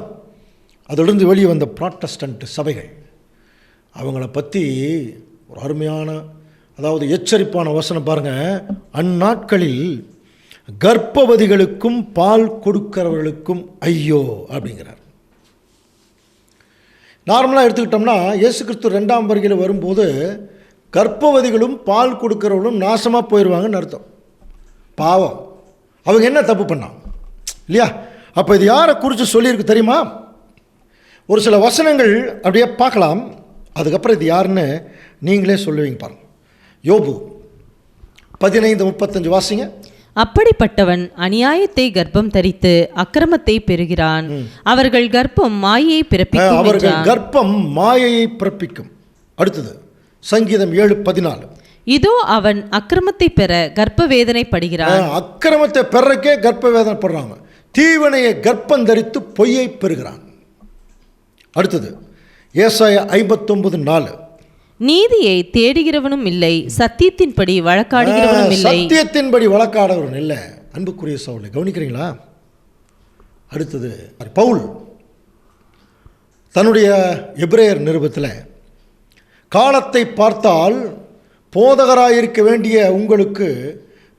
அதிலிருந்து வெளியே வந்த புராட்டஸ்டன்ட் சபைகள், அவங்கள பற்றி ஒரு அருமையான, அதாவது எச்சரிப்பான வசனம் பாருங்கள். அந்நாட்களில் கர்ப்பவதிகளுக்கும் பால் கொடுக்கிறவர்களுக்கும் ஐயோ அப்படிங்கிறார். நார்மலாக எடுத்துக்கிட்டோம்னா இயேசு கிறிஸ்து 2ஆம் வருகையில் வரும்போது கர்ப்பவதிகளும் பால் கொடுக்கிறவர்களும் நாசமாக போயிடுவாங்கன்னு அர்த்தம். பாவம், அவங்க என்ன தப்பு பண்ணாங்க இல்லையா? அப்போ இது யாரை குறித்து சொல்லியிருக்கு தெரியுமா? ஒரு சில வசனங்கள் அப்படியே பார்க்கலாம், அதுக்கப்புறம் இது யாருன்னு நீங்களே சொல்லுவீங்க பாருங்க. யோபு 15:35 வாசிங்க. அப்படிப்பட்டவன் அநியாயத்தை கர்ப்பம் தரித்து அக்கிரமத்தை பெறுகிறான். அவர்கள் கர்ப்பம் மாயையை பிறப்பிக்கும். அடுத்தது சங்கீதம் 7:14. இதோ அவன் அக்கிரமத்தை பெற கர்ப்ப வேதனைப்படுகிறான். அக்கிரமத்தை பெறக்கே கர்ப்ப வேதனைப்படுறாங்க. தீவனையை கர்ப்பம் தரித்து பொய்யை பெறுகிறான். அடுத்தது ஏசாயா 59:4. நீதியை தேடுகிறவனும் இல்லை, சத்தியத்தின்படி வழக்காடுகிறவனும் இல்லை. சத்தியத்தின்படி வழக்காடுகிறவன் இல்லை. அன்புக்குரிய சகோதரர்களே, கவனிக்கிறீங்களா? அடுத்தது பவுல் தன்னுடைய எபிரேயர் நிருபத்தில் காலத்தை பார்த்தால் போதகராயிருக்க வேண்டிய உங்களுக்கு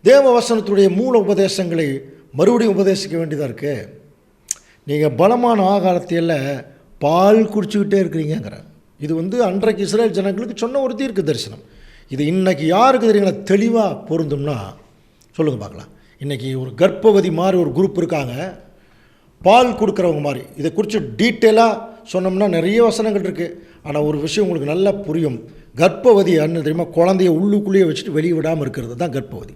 தேவ வசனத்துடைய மூல உபதேசங்களை மறுபடியும் உபதேசிக்க வேண்டியதாக இருக்கு. நீங்கள் பலமான ஆகாரத்தையெல்லாம் பால் குடிச்சுக்கிட்டே இருக்கிறீங்கிற. இது அன்றைக்கு இஸ்ரேல் ஜனங்களுக்கு சொன்ன ஒரு தீர்க்க தரிசனம். இது இன்றைக்கி யாருக்கு தெரியுங்களா தெளிவாக பொருந்தும்னா சொல்லுங்கள் பார்க்கலாம். இன்றைக்கி ஒரு கர்ப்பவதி மாதிரி ஒரு குரூப் இருக்காங்க, பால் கொடுக்குறவங்க மாதிரி. இதை குறித்து டீட்டெயிலாக சொன்னோம்னா நிறைய வசனங்கள் இருக்குது. ஆனால் ஒரு விஷயம் உங்களுக்கு நல்லா புரியும். கர்ப்பவதி என்ன தெரியுமா? குழந்தைய உள்ளுக்குள்ளேயே வச்சுட்டு வெளியே விடாமல் இருக்கிறது தான் கர்ப்பவதி.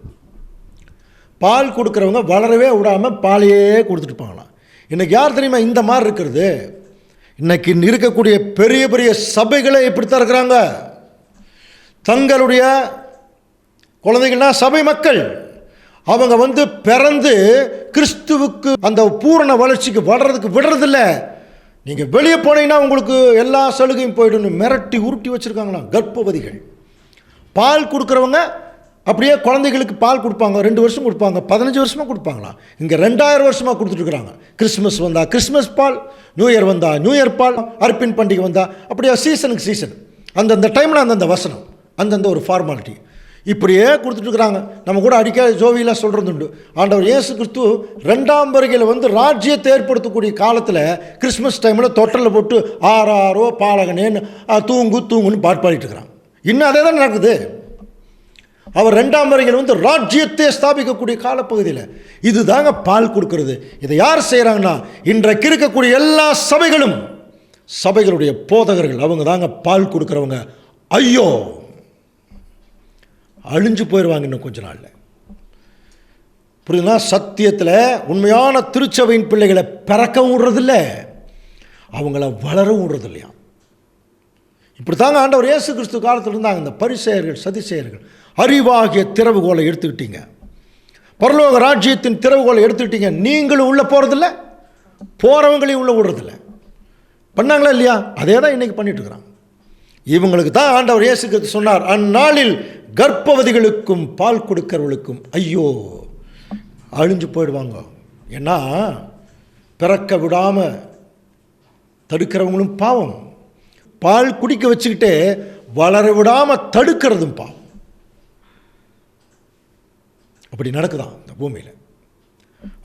பால் கொடுக்குறவங்க வளரவே விடாமல் பாலையே கொடுத்துட்டுப்பாங்களாம். இன்றைக்கி யார் தெரியுமா இந்த மாதிரி இருக்கிறது? இன்றைக்கி இருக்கக்கூடிய பெரிய பெரிய சபைகளே இப்படித்தான் இருக்கிறாங்க. தங்களுடைய குழந்தைகள்னா சபை மக்கள் அவங்க பிறந்து கிறிஸ்துவுக்கு அந்த பூரண வளர்ச்சிக்கு வளர்றதுக்கு விடுறதில்ல. நீங்கள் வெளியே போனீங்கன்னா உங்களுக்கு எல்லா சலுகையும் போய்டும் மிரட்டி உருட்டி வச்சுருக்காங்களாம் கர்ப்பவதிகள். பால் கொடுக்குறவங்க அப்படியே குழந்தைகளுக்கு பால் கொடுப்பாங்க. 2 வருஷம் கொடுப்பாங்க, 15 வருஷமாக கொடுப்பாங்களாம். இங்கே 2000 வருஷமாக கொடுத்துட்ருக்குறாங்க. கிறிஸ்மஸ் வந்தால் கிறிஸ்மஸ் பால், நியூ இயர் வந்தால் நியூ இயர் பால், அர்ப்பின் பண்டிகை வந்தால் அப்படியே சீசனுக்கு சீசன் அந்தந்த டைமில் அந்தந்த வசனம், அந்தந்த ஒரு ஃபார்மாலிட்டி இப்படியே கொடுத்துட்ருக்குறாங்க. நம்ம கூட அடிக்கடி ஜோவியில் சொல்கிறது உண்டு. ஆண்டவர் இயேசு கிறிஸ்து 2ஆம் வருகையில் ராஜ்யத்தை ஏற்படுத்தக்கூடிய காலத்தில் கிறிஸ்மஸ் டைமில் தொட்டலில் போட்டு ஆறாரோ பாலகனேன்னு தூங்குன்னு பாடிட்டு இருக்கிறான். இன்னும் அதே தான் நடக்குது. அவர் 2ஆம் வருகையில் ராஜ்யத்தை ஸ்தாபிக்கக்கூடிய காலப்பகுதியில் இதுதாங்க பால் கொடுக்கறது. இதை யார் செய்கிறாங்கன்னா இன்றைக்கு இருக்கக்கூடிய எல்லா சபைகளும், சபைகளுடைய போதகர்கள் அவங்க தாங்க பால் கொடுக்குறவங்க. ஐயோ, அழிஞ்சு போயிடுவாங்க இன்னும் கொஞ்ச நாளில். புரியுதுங்களா? சத்தியத்தில் உண்மையான திருச்சபையின் பிள்ளைகளை பிறக்கவும் விடுறதில்ல, அவங்கள வளரவும் விடுறது இல்லையா. இப்படி தாங்க ஆண்டவர் இயேசு கிறிஸ்து காலத்தில் இருந்தாங்க இந்த பரிசேயர்கள் சதிசேயர்கள். அறிவாகிய திறவுகோலை எடுத்துக்கிட்டீங்க, பரலோக ராஜ்யத்தின் திறவுகோலை எடுத்துக்கிட்டீங்க, நீங்களும் உள்ளே போகிறதில்ல, போகிறவங்களையும் உள்ளே விடுறதில்ல. பண்ணாங்களா இல்லையா? அதே தான் இன்றைக்கி பண்ணிட்டு இருக்கிறாங்க. இவங்களுக்கு தான் ஆண்டவர் இயேசு கிறிஸ்து சொன்னார், அந்நாளில் கர்ப்பவதிகளுக்கும் பால் கொடுக்கிறவர்களுக்கும் ஐயோ, அழிஞ்சு போயிடுவாங்க. ஏன்னா பிறக்க விடாமல் தடுக்கிறவங்களும் பாவம், பால் குடிக்க வச்சுக்கிட்டே வளர விடாமல் தடுக்கிறதும் பாவம். அப்படி நடக்குதான் இந்த பூமியில்.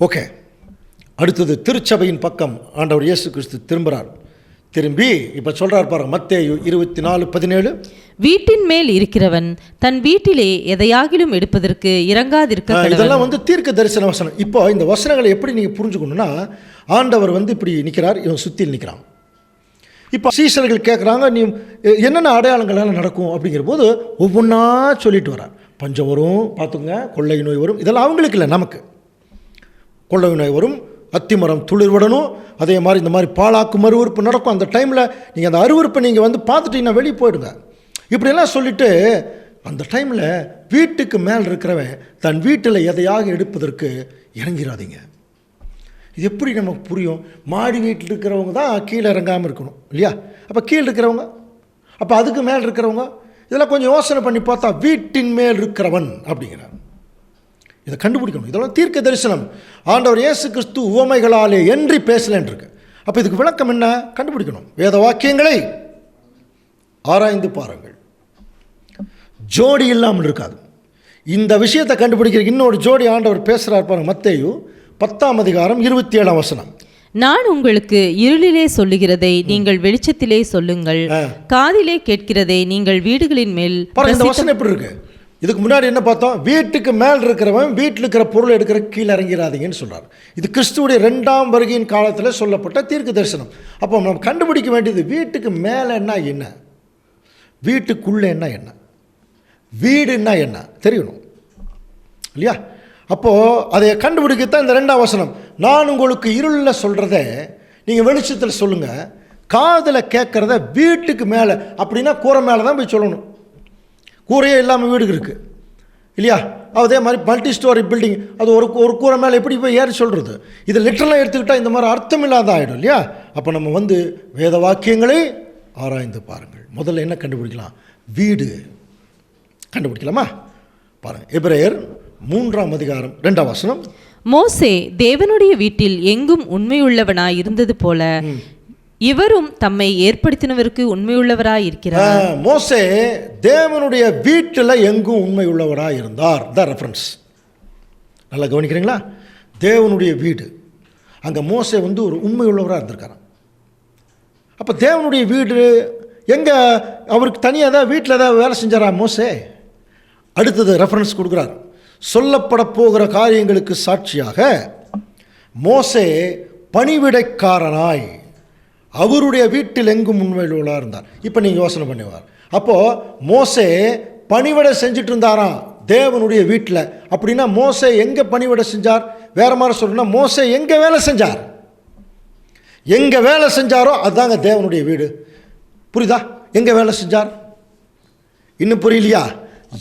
ஓகே, அடுத்தது திருச்சபையின் பக்கம் ஆண்டவர் இயேசு கிறிஸ்து திரும்புகிறார். திரும்பி இப்போ சொல்கிறார் பாருங்க, மத்தேயு 24:17. வீட்டின் மேல் இருக்கிறவன் தன் வீட்டிலே எதையாகிலும் எடுப்பதற்கு இறங்காதிருக்க. இதெல்லாம் தீர்க்க தரிசன வசனம். இப்போ இந்த வசனங்களை எப்படி நீங்கள் புரிஞ்சுக்கணும்னா, ஆண்டவர் இப்படி நிற்கிறார், இவன் சுற்றி நிற்கிறான். இப்போ சீசர்கள் கேட்குறாங்க, நீ என்னென்ன அடையாளங்களால் நடக்கும் அப்படிங்கிற போது ஒவ்வொன்றா சொல்லிட்டு வரார். பஞ்சம் வரும், பார்த்துங்க, கொள்ளை நோய் வரும். இதெல்லாம் அவங்களுக்கு இல்லை, நமக்கு. கொள்ளை நோய் வரும், அத்திமரம் துளிர்விடணும், அதே மாதிரி இந்த மாதிரி பாலாக்கு அருவருப்பு நடக்கும். அந்த டைமில் நீங்கள் அந்த அருவருப்பை நீங்கள் பார்த்துட்டீங்கன்னா வெளியே போயிடுங்க. இப்படியெல்லாம் சொல்லிவிட்டு அந்த டைமில் வீட்டுக்கு மேல் இருக்கிறவன் தன் வீட்டில் எதையாக எடுப்பதற்கு இறங்கிறாதீங்க. இது எப்படி நமக்கு புரியும்? மாடி வீட்டில் இருக்கிறவங்க தான் கீழே இறங்காமல் இருக்கணும் இல்லையா? அப்போ கீழே இருக்கிறவங்க, அப்போ அதுக்கு மேல் இருக்கிறவங்க, இதெல்லாம் கொஞ்சம் யோசனை பண்ணி பார்த்தா வீட்டின் மேல் இருக்கிறவன் அப்படிங்கிறார். இதை கண்டுபிடிக்கணும். இதெல்லாம் தீர்க்க தரிசனம். ஆண்டவர் இயேசு கிறிஸ்து உவமைகளாலே என்று பேசலன்னு இருக்கு. அப்போ இதுக்கு விளக்கம் என்ன கண்டுபிடிக்கணும். வேத வாக்கியங்களை ஆராய்ந்து பாருங்கள். ஜோடி இல்லாமல் இருக்காது. இந்த விஷயத்தை கண்டுபிடிக்கிற இன்னொரு ஜோடி ஆண்டவர் பேசுகிறார் பாருங்க. மத்தேயு 10:27. நான் உங்களுக்கு இருளிலே சொல்லுகிறதை நீங்கள் வெளிச்சத்திலே சொல்லுங்கள், காதிலே கேட்கிறதை நீங்கள் வீடுகளின் மேல். இந்த வசனம் எப்படி இருக்கு? இதுக்கு முன்னாடி என்ன பார்த்தோம்? வீட்டுக்கு மேல் இருக்கிறவன் வீட்டில் இருக்கிற பொருளை எடுக்கிற கீழே இறங்கிறாதீங்கன்னு சொல்கிறார். இது கிறிஸ்துவுடைய 2ஆம் வருகையின் காலத்தில் சொல்லப்பட்ட தீர்க்க தரிசனம். அப்போ நம்ம கண்டுபிடிக்க வேண்டியது வீட்டுக்கு மேலேன்னா என்ன, வீட்டுக்குள்ளே என்ன, வீடுன்னா என்ன தெரியணும் இல்லையா? அப்போது அதை கண்டுபிடிக்கத்தான் இந்த 2ஆம் வசனம். நான் உங்களுக்கு இருளில் சொல்கிறத நீங்கள் வெளிச்சத்தில் சொல்லுங்கள், காதில் கேட்குறத வீட்டுக்கு மேலே, அப்படின்னா கூரை மேலே தான் போய் சொல்லணும். கூரையே இல்லாமல் வீடு இருக்குது இல்லையா? அதே மாதிரி மல்டி ஸ்டோரி பில்டிங், அது ஒரு கூரை மேலே எப்படி போய் ஏறி சொல்கிறது? இது லிட்டரலாக எடுத்துக்கிட்டால் இந்த மாதிரி அர்த்தம் இல்லாத ஆகிடும் இல்லையா? அப்போ நம்ம வேத வாக்கியங்களை ஆராய்ந்து பாருங்கள். முதல்ல என்ன கண்டுபிடிக்கலாம்? வீடு கண்டுபிடிக்கலாமா? பாருங்கள், எபிரேயர் 3:2. மோசே தேவனுடைய வீட்டில் எங்கும் உண்மையுள்ளவனாய் இருந்தது போல இவரும் தம்மை ஏற்படுத்தினவருக்கு உண்மையுள்ளவராய் இருக்கிறார். மோசே தேவனுடைய வீட்டில் எங்கும் உண்மை உள்ளவராக இருந்தார். தான் ரெஃபரன்ஸ். நல்லா கவனிக்கிறீங்களா? தேவனுடைய வீடு, அங்கே மோசே வந்து ஒரு உண்மை உள்ளவராக இருந்திருக்காராம். அப்போ தேவனுடைய வீடு எங்கே? அவருக்கு தனியாக தான் வீட்டில் தான் வேலை செஞ்சாரா மோசே? அடுத்தது ரெஃபரன்ஸ் கொடுக்குறார். சொல்லப்பட போகிற காரியங்களுக்கு சாட்சியாக மோசே பணிவிடைக்காரனாய் அவருடைய வீட்டில் எங்கும் உண்மையில் உள்ளாக இருந்தார். இப்போ நீங்கள் யோசனை பண்ணுவார், அப்போது மோசே பணிவிடை செஞ்சுட்டு இருந்தாராம் தேவனுடைய வீட்டில். அப்படின்னா மோசே எங்கே பணிவிடை செஞ்சார்? வேறு மாதிரி சொல்லணும்னா மோசே எங்கே வேலை செஞ்சார்? எங்கே வேலை செஞ்சாரோ அதுதாங்க தேவனுடைய வீடு. புரியுதா? எங்கே வேலை செஞ்சார்? இன்னும் புரியலையா?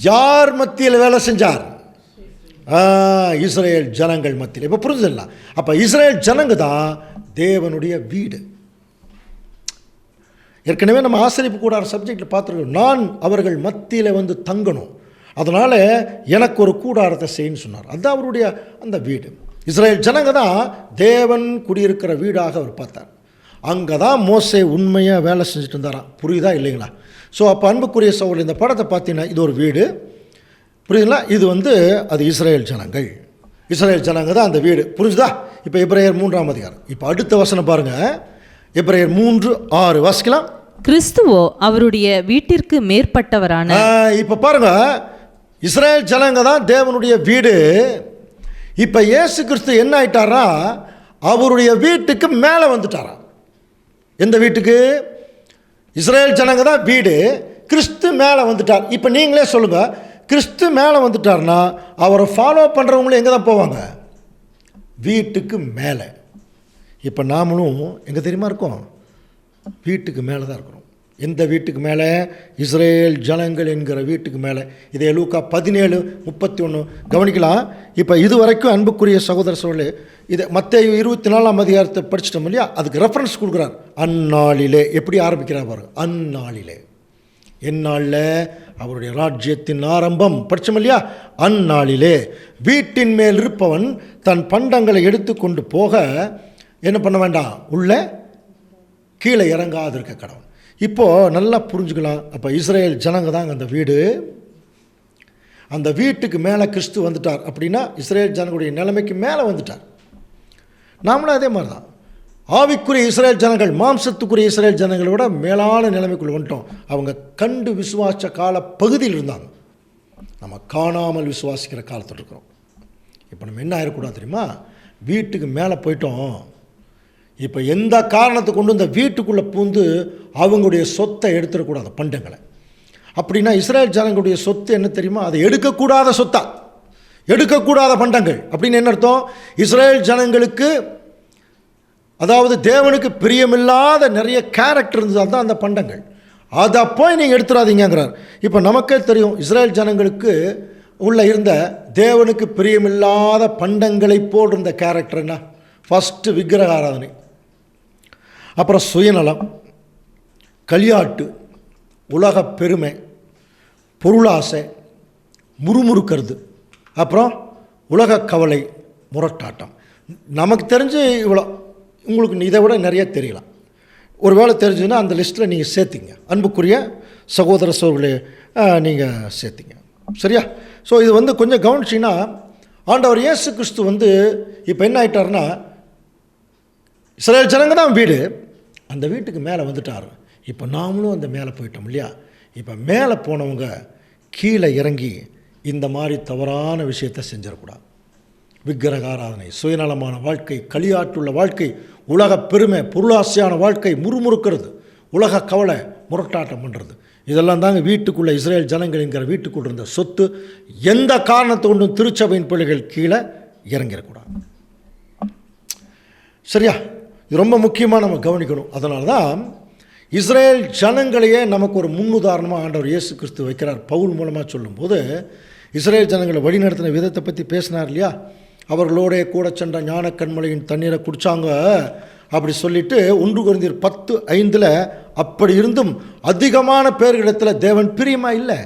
யார் மத்தியில் வேலை செஞ்சார்? இஸ்ரேல் ஜனங்கள் மத்தியில். இப்போ புரிஞ்சுல? அப்போ இஸ்ரேல் ஜனங்க தான் தேவனுடைய வீடு. ஏற்கனவே நம்ம ஆசரிப்பு கூடார சப்ஜெக்டில் பார்த்துருக்கோம். நான் அவர்கள் மத்தியில் வந்து தங்கணும், அதனால் எனக்கு ஒரு கூடாரத்தை செய்யணும்னு சொன்னார். அதுதான் அவருடைய அந்த வீடு. இஸ்ரேல் ஜனங்க தான் தேவன் குடியிருக்கிற வீடாக அவர் பார்த்தார். அங்கே தான் மோசே உண்மையாக வேலை செஞ்சுட்டு இருந்தாராம். புரியுதா இல்லைங்களா? ஸோ அப்போ அன்புக்குரிய சகோதரர், இந்த படத்தை பார்த்தீங்கன்னா இது ஒரு வீடு, புரியுதுங்களா? இது வந்து அது இஸ்ரேல் ஜனங்கள். இஸ்ரேல் ஜனங்க தான் அந்த வீடு. புரிஞ்சுதா? இப்போ எபிரேயர் 3ஆம் அதிகாரம். இப்போ அடுத்த வசனம் பாருங்கள். எபிரேயர் 3:6 வாசிக்கலாம். கிறிஸ்துவோ அவருடைய வீட்டிற்கு மேற்பட்டவரான. இப்போ பாருங்க, இஸ்ரேல் ஜனங்க தான் தேவனுடைய வீடு. இப்போ இயேசு கிறிஸ்து என்ன ஆயிட்டாரா? அவருடைய வீட்டுக்கு மேலே வந்துட்டாரா. எந்த வீட்டுக்கு? இஸ்ரேல் ஜனங்க தான் வீடு, கிறிஸ்து மேலே வந்துட்டார். இப்போ நீங்களே சொல்லுங்கள், கிறிஸ்து மேலே வந்துட்டார்னா அவரை ஃபாலோ பண்ணுறவங்களும் எங்கே தான் போவாங்க? வீட்டுக்கு மேலே. இப்போ நாமளும் எங்கே தெரியுமா இருக்கோம்? வீட்டுக்கு மேலே தான் இருக்கிறோம். எந்த வீட்டுக்கு மேலே? இஸ்ரேல் ஜனங்கள் என்கிற வீட்டுக்கு மேலே. இதை லூக்கா 17:31 கவனிக்கலாம். இப்போ இதுவரைக்கும் அன்புக்குரிய சகோதர சோழே, இதை மத்தேயு 24ஆம் அதிகாரத்தை படிச்சிட்டோம் இல்லையா? அதுக்கு ரெஃபரன்ஸ் கொடுக்குறார். அந்நாளிலே. எப்படி ஆரம்பிக்கிறார் பாருங்க. அந்நாளிலே. எந்நாளில்? அவருடைய ராஜ்யத்தின் ஆரம்பம். படித்தோம் இல்லையா? அந்நாளிலே வீட்டின் மேல் இருப்பவன் தன் பண்டங்களை எடுத்து கொண்டு போக என்ன பண்ண வேண்டாம்? உள்ள கீழே இறங்காதிருக்க கடவுள். இப்போது நல்லா புரிஞ்சுக்கலாம். அப்போ இஸ்ரேல் ஜனங்க தாங்க அந்த வீடு. அந்த வீட்டுக்கு மேலே கிறிஸ்து வந்துட்டார். அப்படின்னா இஸ்ரேல் ஜனங்களுடைய நிலைமைக்கு மேலே வந்துட்டார். நாமளும் அதே மாதிரி தான். ஆவிக்குரிய இஸ்ரேல் ஜனங்கள், மாம்சத்துக்குரிய இஸ்ரேல் ஜனங்களை விட மேலான நிலைமைக்குள்ளே வந்துட்டோம். அவங்க கண்டு விசுவாச கால பகுதியில் இருந்தாங்க. நம்ம காணாமல் விசுவாசிக்கிற காலத்தில் இருக்கிறோம். இப்போ நம்ம என்ன ஆகிடக்கூடாது தெரியுமா? வீட்டுக்கு மேலே போயிட்டோம். இப்போ எந்த காரணத்தை கொண்டு இந்த வீட்டுக்குள்ளே பூந்து அவங்களுடைய சொத்தை எடுத்துடக்கூடாது, பண்டங்களை. அப்படின்னா இஸ்ரேல் ஜனங்களுடைய சொத்து என்ன தெரியுமா? அதை எடுக்கக்கூடாத சொத்தா, எடுக்கக்கூடாத பண்டங்கள். அப்படின்னு என்ன அர்த்தம்? இஸ்ரேல் ஜனங்களுக்கு, அதாவது தேவனுக்கு பிரியமில்லாத நிறைய கேரக்டர் இருந்ததால் தான் அந்த பண்டங்கள். அதை போய் நீங்கள் எடுத்துடாதீங்கிறார். இப்போ நமக்கே தெரியும், இஸ்ரேல் ஜனங்களுக்கு உள்ள இருந்த தேவனுக்கு பிரியமில்லாத பண்டங்களை போல் இருந்த கேரக்டர் என்ன? ஃபஸ்ட்டு விக்கிரக ஆராதனை, அப்புறம் சுயநலம், களியாட்டு, உலக பெருமை, பொருளாசை, முறுமுறுக்கிறது, அப்புறம் உலக கவலை, முரட்டாட்டம். நமக்கு தெரிஞ்சு இவ்வளோ. உங்களுக்கு இதை விட நிறைய தெரியலாம். ஒரு வேளை தெரிஞ்சுன்னா அந்த லிஸ்ட்டில் நீங்கள் சேர்த்திங்க. அன்புக்குரிய சகோதர சோர்களே, நீங்கள் சேர்த்திங்க. சரியா? ஸோ இது வந்து கொஞ்சம் கவனிச்சிங்கன்னா, ஆண்டவர் இயேசு கிறிஸ்து வந்து இப்போ என்ன ஆகிட்டார்னா, இஸ்ரேல் ஜனங்க தான் வீடு, அந்த வீட்டுக்கு மேலே வந்துட்டார். இப்போ நாமளும் அந்த மேலே போயிட்டோம் இல்லையா? இப்போ மேலே போனவங்க கீழே இறங்கி இந்த மாதிரி தவறான விஷயத்தை செஞ்சிடக்கூடாது. விக்கிரக ஆராதனை, சுயநலமான வாழ்க்கை, களியாட்டுள்ள வாழ்க்கை, உலக பெருமை, பொருளாசையான வாழ்க்கை, முறுமுறுக்கிறது, உலக கவலை, முரட்டாட்டம் பண்ணுறது, இதெல்லாம் தாங்க வீட்டுக்குள்ளே இஸ்ரேல் ஜனங்கள் என்கிற வீட்டுக்குள்ள இருந்த சொத்து. எந்த காரணத்தை கொண்டும் திருச்சபையின் பிள்ளைகள் கீழே இறங்கிடக்கூடாது. சரியா? இது ரொம்ப முக்கியமாக நம்ம கவனிக்கணும். அதனால தான் இஸ்ரேல் ஜனங்களையே நமக்கு ஒரு முன்னுதாரணமாக ஆண்டவர் இயேசு கிறிஸ்து வைக்கிறார். பவுல் மூலமாக சொல்லும்போது இஸ்ரேல் ஜனங்களை வழிநடத்தின விதத்தை பற்றி பேசினார் இல்லையா? அவர்களோட கூட சென்ற ஞான கண்மலையின் தண்ணீரை குடித்தாங்க அப்படி சொல்லிட்டு 1 கொரிந்தியர் 10:5 அப்படி இருந்தும் அதிகமான பேர்களிடத்தில் தேவன் பிரியமாக இல்லை.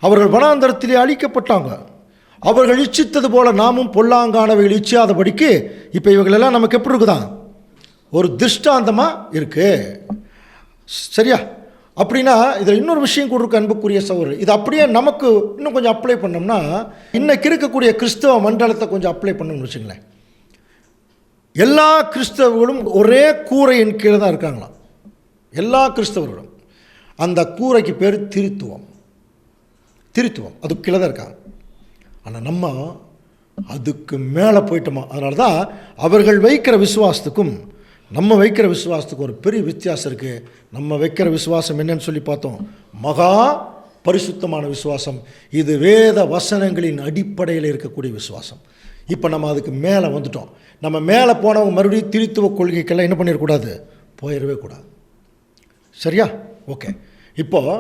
அவர்கள் வனாந்தரத்திலே அழிக்கப்பட்டாங்க. அவர்கள் இச்சித்தது போல நாமும் பொல்லாங்கானவைகள் இச்சியாதபடிக்கு இப்போ இவங்களெல்லாம் நமக்கு எப்படி இருக்குதான், ஒரு திருஷ்டாந்தமாக இருக்குது. சரியா? அப்படின்னா இதில் இன்னொரு விஷயம் கூட இருக்கு அன்புக்குரிய சகோதரர். இது அப்படியே நமக்கு இன்னும் கொஞ்சம் அப்ளை பண்ணோம்னா, இன்னைக்கு இருக்கக்கூடிய கிறிஸ்தவ மண்டலத்தை கொஞ்சம் அப்ளை பண்ணணும்னு வச்சுங்களேன். எல்லா கிறிஸ்தவர்களும் ஒரே கூரையின் கீழே தான் இருக்காங்களாம். எல்லா கிறிஸ்தவர்களும் அந்த கூரைக்கு பேர் திருத்துவம். அதுக்கு கீழே தான் இருக்காங்க. ஆனால் நம்ம அதுக்கு மேலே போயிட்டோமா. அதனால தான் அவர்கள் வைக்கிற விசுவாசத்துக்கும் நம்ம வைக்கிற விசுவாசத்துக்கும் ஒரு பெரிய வித்தியாசம் இருக்குது. நம்ம வைக்கிற விசுவாசம் என்னன்னு சொல்லி பார்த்தோம், மகா பரிசுத்தமான விசுவாசம். இது வேத வசனங்களின் அடிப்படையில் இருக்கக்கூடிய விசுவாசம். இப்போ நம்ம அதுக்கு மேலே வந்துட்டோம். நம்ம மேலே போனவங்க மறுபடியும் திருத்துவ கொள்கைக்கெல்லாம் என்ன பண்ணிடக்கூடாது, போயிடவே கூடாது. சரியா? ஓகே. இப்போது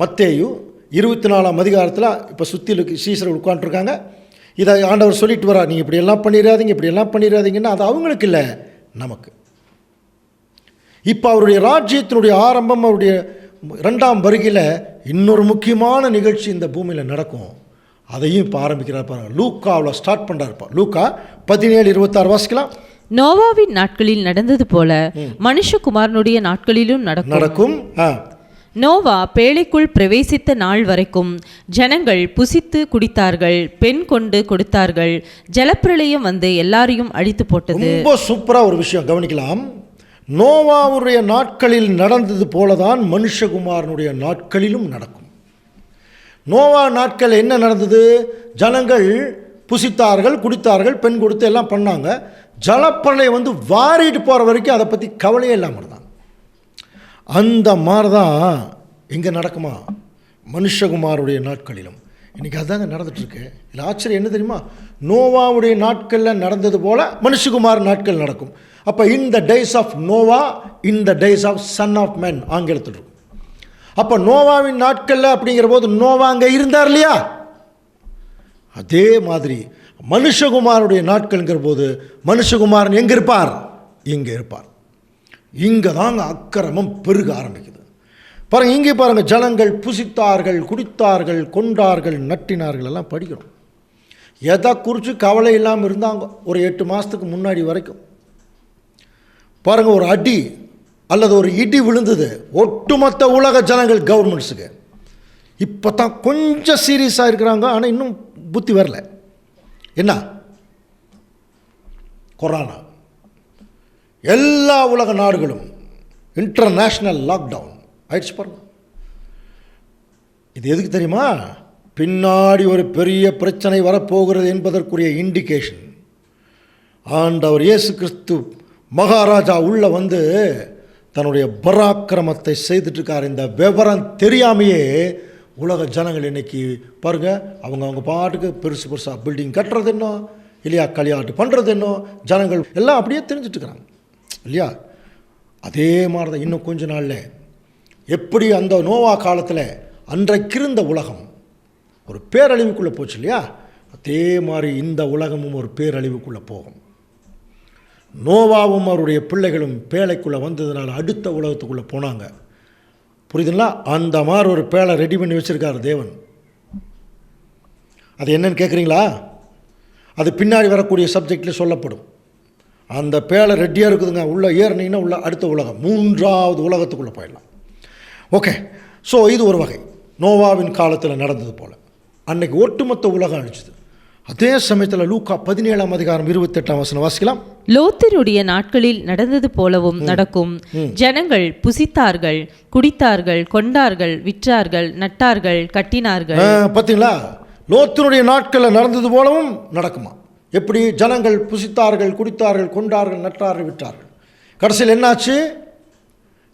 மத்தேயு 24ஆம் அதிகாரத்தில் இப்போ சுற்றிலுக்கு சீசர்கள் உட்காந்துருக்காங்க. இதை ஆண்டவர் சொல்லிட்டு வரா, நீங்கள் இப்படியெல்லாம் பண்ணிடாதீங்கன்னா அது அவங்களுக்கு இல்லை, நமக்கு. இப்போ அவருடைய ராஜ்யத்தினுடைய ஆரம்பம், அவருடைய 2ஆம் வருகையில் இன்னொரு முக்கியமான நிகழ்ச்சி இந்த பூமியில் நடக்கும். அதையும் இப்போ ஆரம்பிக்கிறார் பாருங்க. லூக்காவில் ஸ்டார்ட் பண்ணுறாருப்பா. லூக்கா 17:26 வாசிக்கலாம். நோவாவின் நாட்களில் நடந்தது போல மனுஷகுமாரனுடைய நாட்களிலும் நடக்கும். நோவா பேழைக்குள் பிரவேசித்த நாள் வரைக்கும் ஜனங்கள் புசித்து குடித்தார்கள், பெண் கொண்டு கொடுத்தார்கள், ஜலப்பிரளயம் வந்து எல்லாரையும் அழித்து போட்டது. ரொம்ப சூப்பராக ஒரு விஷயம் கவனிக்கலாம். நோவாவுடைய நாட்களில் நடந்தது போலதான் மனுஷகுமாரனுடைய நாட்களிலும் நடக்கும். நோவா நாட்கள் என்ன நடந்தது? ஜனங்கள் புசித்தார்கள், குடித்தார்கள், பெண் கொடுத்து எல்லாம் பண்ணாங்க. ஜலப்பிரளயம் வந்து வாரிட்டு போகிற வரைக்கும் அதை பற்றி கவலையே இல்லாமல் இருந்தாங்க. அந்த மாதிரி தான் இங்கே நடக்குமா மனுஷகுமாருடைய நாட்களிலும். இன்றைக்கி அதுதாங்க நடந்துகிட்ருக்கு. இல்லை ஆச்சரியம் என்ன தெரியுமா? நோவாவுடைய நாட்களில் நடந்தது போல் மனுஷகுமார் நாட்கள் நடக்கும். அப்போ in the days of Noah, in the days of son of man ஆங்கிலத்தில் இருக்கும். அப்போ நோவாவின் நாட்களில் அப்படிங்கிற போது நோவா அங்கே இருந்தார் இல்லையா? அதே மாதிரி மனுஷகுமாருடைய நாட்கள்ங்கிற போது மனுஷகுமாரன் எங்கே இருப்பார்? இங்கே இருப்பார். இங்கே தாங்க அக்கிரமம் பெருக ஆரம்பிக்குது. பாருங்கள், இங்கே பாருங்கள், ஜனங்கள் புசித்தார்கள், குடித்தார்கள், கொண்டார்கள், நட்டினார்கள் எல்லாம் படிக்கிறோம். எதை குறித்து கவலை இல்லாமல் இருந்தாங்க ஒரு 8 மாதத்துக்கு முன்னாடி வரைக்கும். பாருங்கள், ஒரு அடி அல்லது ஒரு இடி விழுந்தது ஒட்டுமொத்த உலக ஜனங்கள் கவர்மெண்ட்ஸுக்கு. இப்போ தான் கொஞ்சம் சீரியஸாக இருக்கிறாங்க. ஆனால் இன்னும் புத்தி வரல. என்ன? கொரோனா. எல்லா உலக நாடுகளும் இன்டர்நேஷ்னல் லாக்டவுன் ஆயிடுச்சு பாருங்க. இது எதுக்கு தெரியுமா? பின்னாடி ஒரு பெரிய பிரச்சனை வரப்போகிறது என்பதற்குரிய இண்டிகேஷன். ஆண்டவர் இயேசு கிறிஸ்து மகாராஜா உள்ளே வந்து தன்னுடைய பராக்கிரமத்தை செய்துட்ருக்கார். இந்த விவரம் தெரியாமையே உலக ஜனங்கள் இன்றைக்கி பாருங்கள், அவங்க பாட்டுக்கு பெருசாக பில்டிங் கட்டுறது என்ன இல்லையா, களியாட்டு பண்ணுறது என்ன, ஜனங்கள் எல்லாம் அப்படியே தெரிஞ்சிட்ருக்குறாங்க இல்லையா? அதே மாதிரி தான் இன்னும் கொஞ்ச நாளில் எப்படி அந்த நோவா காலத்தில் அன்றைக்கிருந்த உலகம் ஒரு பேரழிவுக்குள்ளே போச்சு இல்லையா, அதே மாதிரி இந்த உலகமும் ஒரு பேரழிவுக்குள்ளே போகும். நோவாவும் அவருடைய பிள்ளைகளும் பேழைக்குள்ளே வந்ததுனால அடுத்த உலகத்துக்குள்ளே போனாங்க. புரியுதுங்களா? அந்த மாதிரி ஒரு பேழை ரெடி பண்ணி வச்சுருக்காரு தேவன். அது என்னன்னு கேட்குறீங்களா? அது பின்னாடி வரக்கூடிய சப்ஜெக்டில் சொல்லப்படும். அந்த பேழை ரெடியாக இருக்குதுங்க. உள்ளே ஏறினீங்கன்னா உள்ள அடுத்த உலகம், 3வது உலகத்துக்குள்ளே போயிடலாம். ஓகே. ஸோ இது ஒரு வகை நோவாவின் காலத்தில் நடந்தது போல். அன்னைக்கு ஒட்டுமொத்த உலகம் அழிச்சுது. அதே சமயத்தில் லூக்கா 17ஆம் அதிகாரம் 28ஆம் வசனம் வாசிக்கலாம். லோத்தினுடைய நாட்களில் நடந்தது போலவும் நடக்கும். ஜனங்கள் புசித்தார்கள், குடித்தார்கள், கொண்டார்கள், விற்றார்கள், நட்டார்கள், கட்டினார்கள். பார்த்தீங்களா? லோத்தினுடைய நாட்களில் நடந்தது போலவும் நடக்குமா? எப்படி? ஜனங்கள் புசித்தார்கள், குடித்தார்கள், கொண்டார்கள், நட்டார்கள், விற்றார்கள். கடைசியில் என்னாச்சு?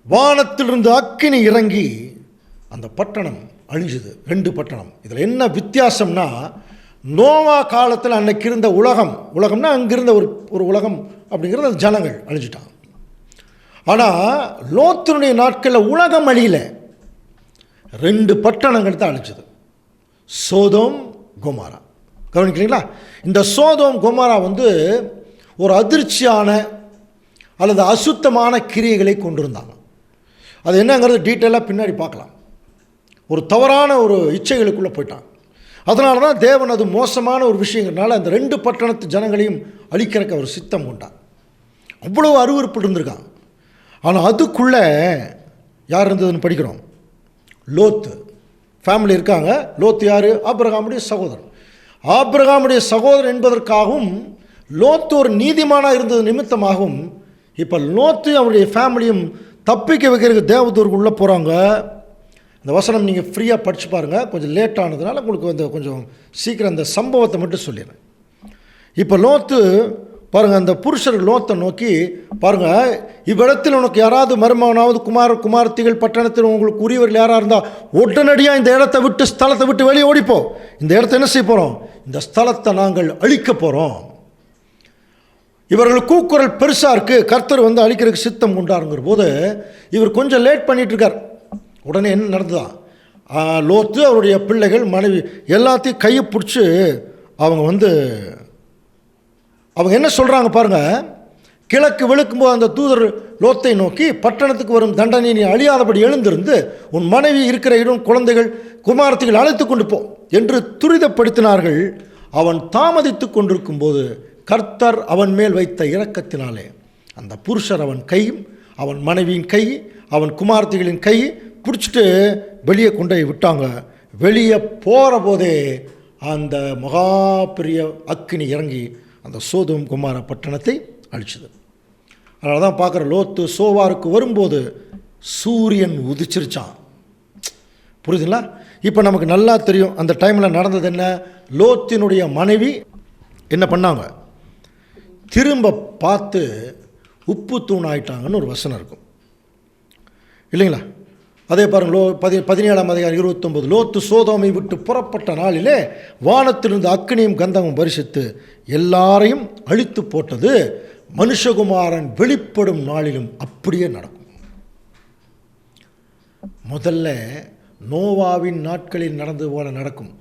வானத்திலிருந்து அக்கினி இறங்கி அந்த பட்டணம் அழிஞ்சுது. 2 பட்டணம். இதில் என்ன வித்தியாசம்னா, நோவா காலத்தில் அன்னைக்கு இருந்த உலகம்னா அங்கிருந்த ஒரு உலகம் அப்படிங்கிறது அந்த ஜனங்கள் அழிஞ்சிட்டாங்க. ஆனால் லோத்தினுடைய நாட்களில் உலகம் அழியல, 2 பட்டணங்கள் தான் அழிச்சது. சோதோம், கொமோரா. கவனிக்கிறீங்களா? இந்த சோதோம் கொமோரா வந்து ஒரு அதிர்ச்சியான அல்லது அசுத்தமான கிரியைகளை கொண்டிருந்தாங்க. அது என்னங்கிறது டீட்டெயிலாக பின்னாடி பார்க்கலாம். ஒரு தவறான ஒரு இச்சைகளுக்குள்ளே போயிட்டாங்க. அதனால தான் தேவன் அது மோசமான ஒரு விஷயங்கிறனால அந்த 2 பட்டணத்து ஜனங்களையும் அழிக்கிறக்கு அவர் சித்தம் கொண்டார். அவ்வளோ அருவருப்பு இருந்திருக்கான். ஆனால் அதுக்குள்ளே யார் இருந்ததுன்னு படிக்கிறோம். லோத்து ஃபேமிலி இருக்காங்க. லோத்து யார்? ஆபிரகாமுடைய சகோதரன். ஆபிரகாமுடைய சகோதரன் என்பதற்காகவும் லோத்து ஒரு நீதிமானாக இருந்தது நிமித்தமாகவும் இப்போ லோத்து அவருடைய ஃபேமிலியும் தப்பிக்க வைக்கிறதுக்கு தேவதூருக்கு உள்ளே போகிறாங்க. இந்த வசனம் நீங்கள் ஃப்ரீயாக படித்து பாருங்கள். கொஞ்சம் லேட் ஆனதுனால உங்களுக்கு வந்து கொஞ்சம் சீக்கிரம் அந்த சம்பவத்தை மட்டும் சொல்லிடுறேன். இப்போ லோத்து பாருங்கள், அந்த புருஷர் லோத்தை நோக்கி பாருங்கள், இவ்விடத்தில் உனக்கு யாராவது மருமகனாவது குமாரத்திகள் பட்டணத்தில் உங்களுக்கு உரியவர்கள் யாராக இருந்தால் உடனடியாக இந்த இடத்த விட்டு ஸ்தலத்தை விட்டு வெளியே ஓடிப்போ. இந்த இடத்த என்ன செய்ய போகிறோம்? இந்த ஸ்தலத்தை நாங்கள் அழிக்க போகிறோம். இவர்கள் கூக்குரல் பெருசாக இருக்குது. கர்த்தர் வந்து அழிக்கிறதுக்கு சித்தம் கொண்டாருங்கிற போது இவர் கொஞ்சம் லேட் பண்ணிகிட்டு இருக்கார். உடனே என்ன நடந்ததான்? லோத்து அவருடைய பிள்ளைகள் மனைவி எல்லாத்தையும் கையை பிடிச்சி அவங்க என்ன சொல்கிறாங்க பாருங்கள். கிழக்கு வெளுக்கும்போது அந்த தூதர் லோத்தை நோக்கி, பட்டணத்துக்கு வரும் தண்டனை நீ அழியாதபடி எழுந்திருந்து உன் மனைவி இருக்கிற இடம் குழந்தைகள் குமாரத்திகள் அழைத்து கொண்டு போ என்று துரிதப்படுத்தினார்கள். அவன் தாமதித்து கொண்டிருக்கும் போது கர்த்தர் அவன் மேல் வைத்த இரக்கத்தினாலே அந்த புருஷர் அவன் கையும் அவன் மனைவியின் கை அவன் குமாரத்திகளின் கை பிடிச்சிட்டு வெளியே கொண்டு போய் விட்டாங்க. வெளியே போகிற போதே அந்த மகா பெரிய அக்கினி இறங்கி அந்த சோதோம் குமார பட்டணத்தை அழிச்சது. அதனால தான் பார்க்குற லோத்து சோவாருக்கு வரும்போது சூரியன் உதிச்சிருச்சான். புரியுதுங்களா? இப்போ நமக்கு நல்லா தெரியும் அந்த டைமில் நடந்தது என்ன. லோத்தினுடைய மனைவி என்ன பண்ணாங்க? திரும்ப பார்த்து உப்பு தூண் ஆயிட்டாங்கன்னு ஒரு வசனம் இருக்கும் இல்லைங்களா? அதே பாருங்க, 17ஆம் அதிகாரம் 29. லோத்து சோதோமை விட்டு புறப்பட்ட நாளிலே வானத்திலிருந்து அக்கினியும் கந்தமும் பரிசித்து எல்லாரையும் அழித்து போட்டது. மனுஷகுமாரன் வெளிப்படும் நாளிலும் அப்படியே நடக்கும். முதல்ல நோவாவின் நாட்களில் நடந்தது போல நடக்கும்.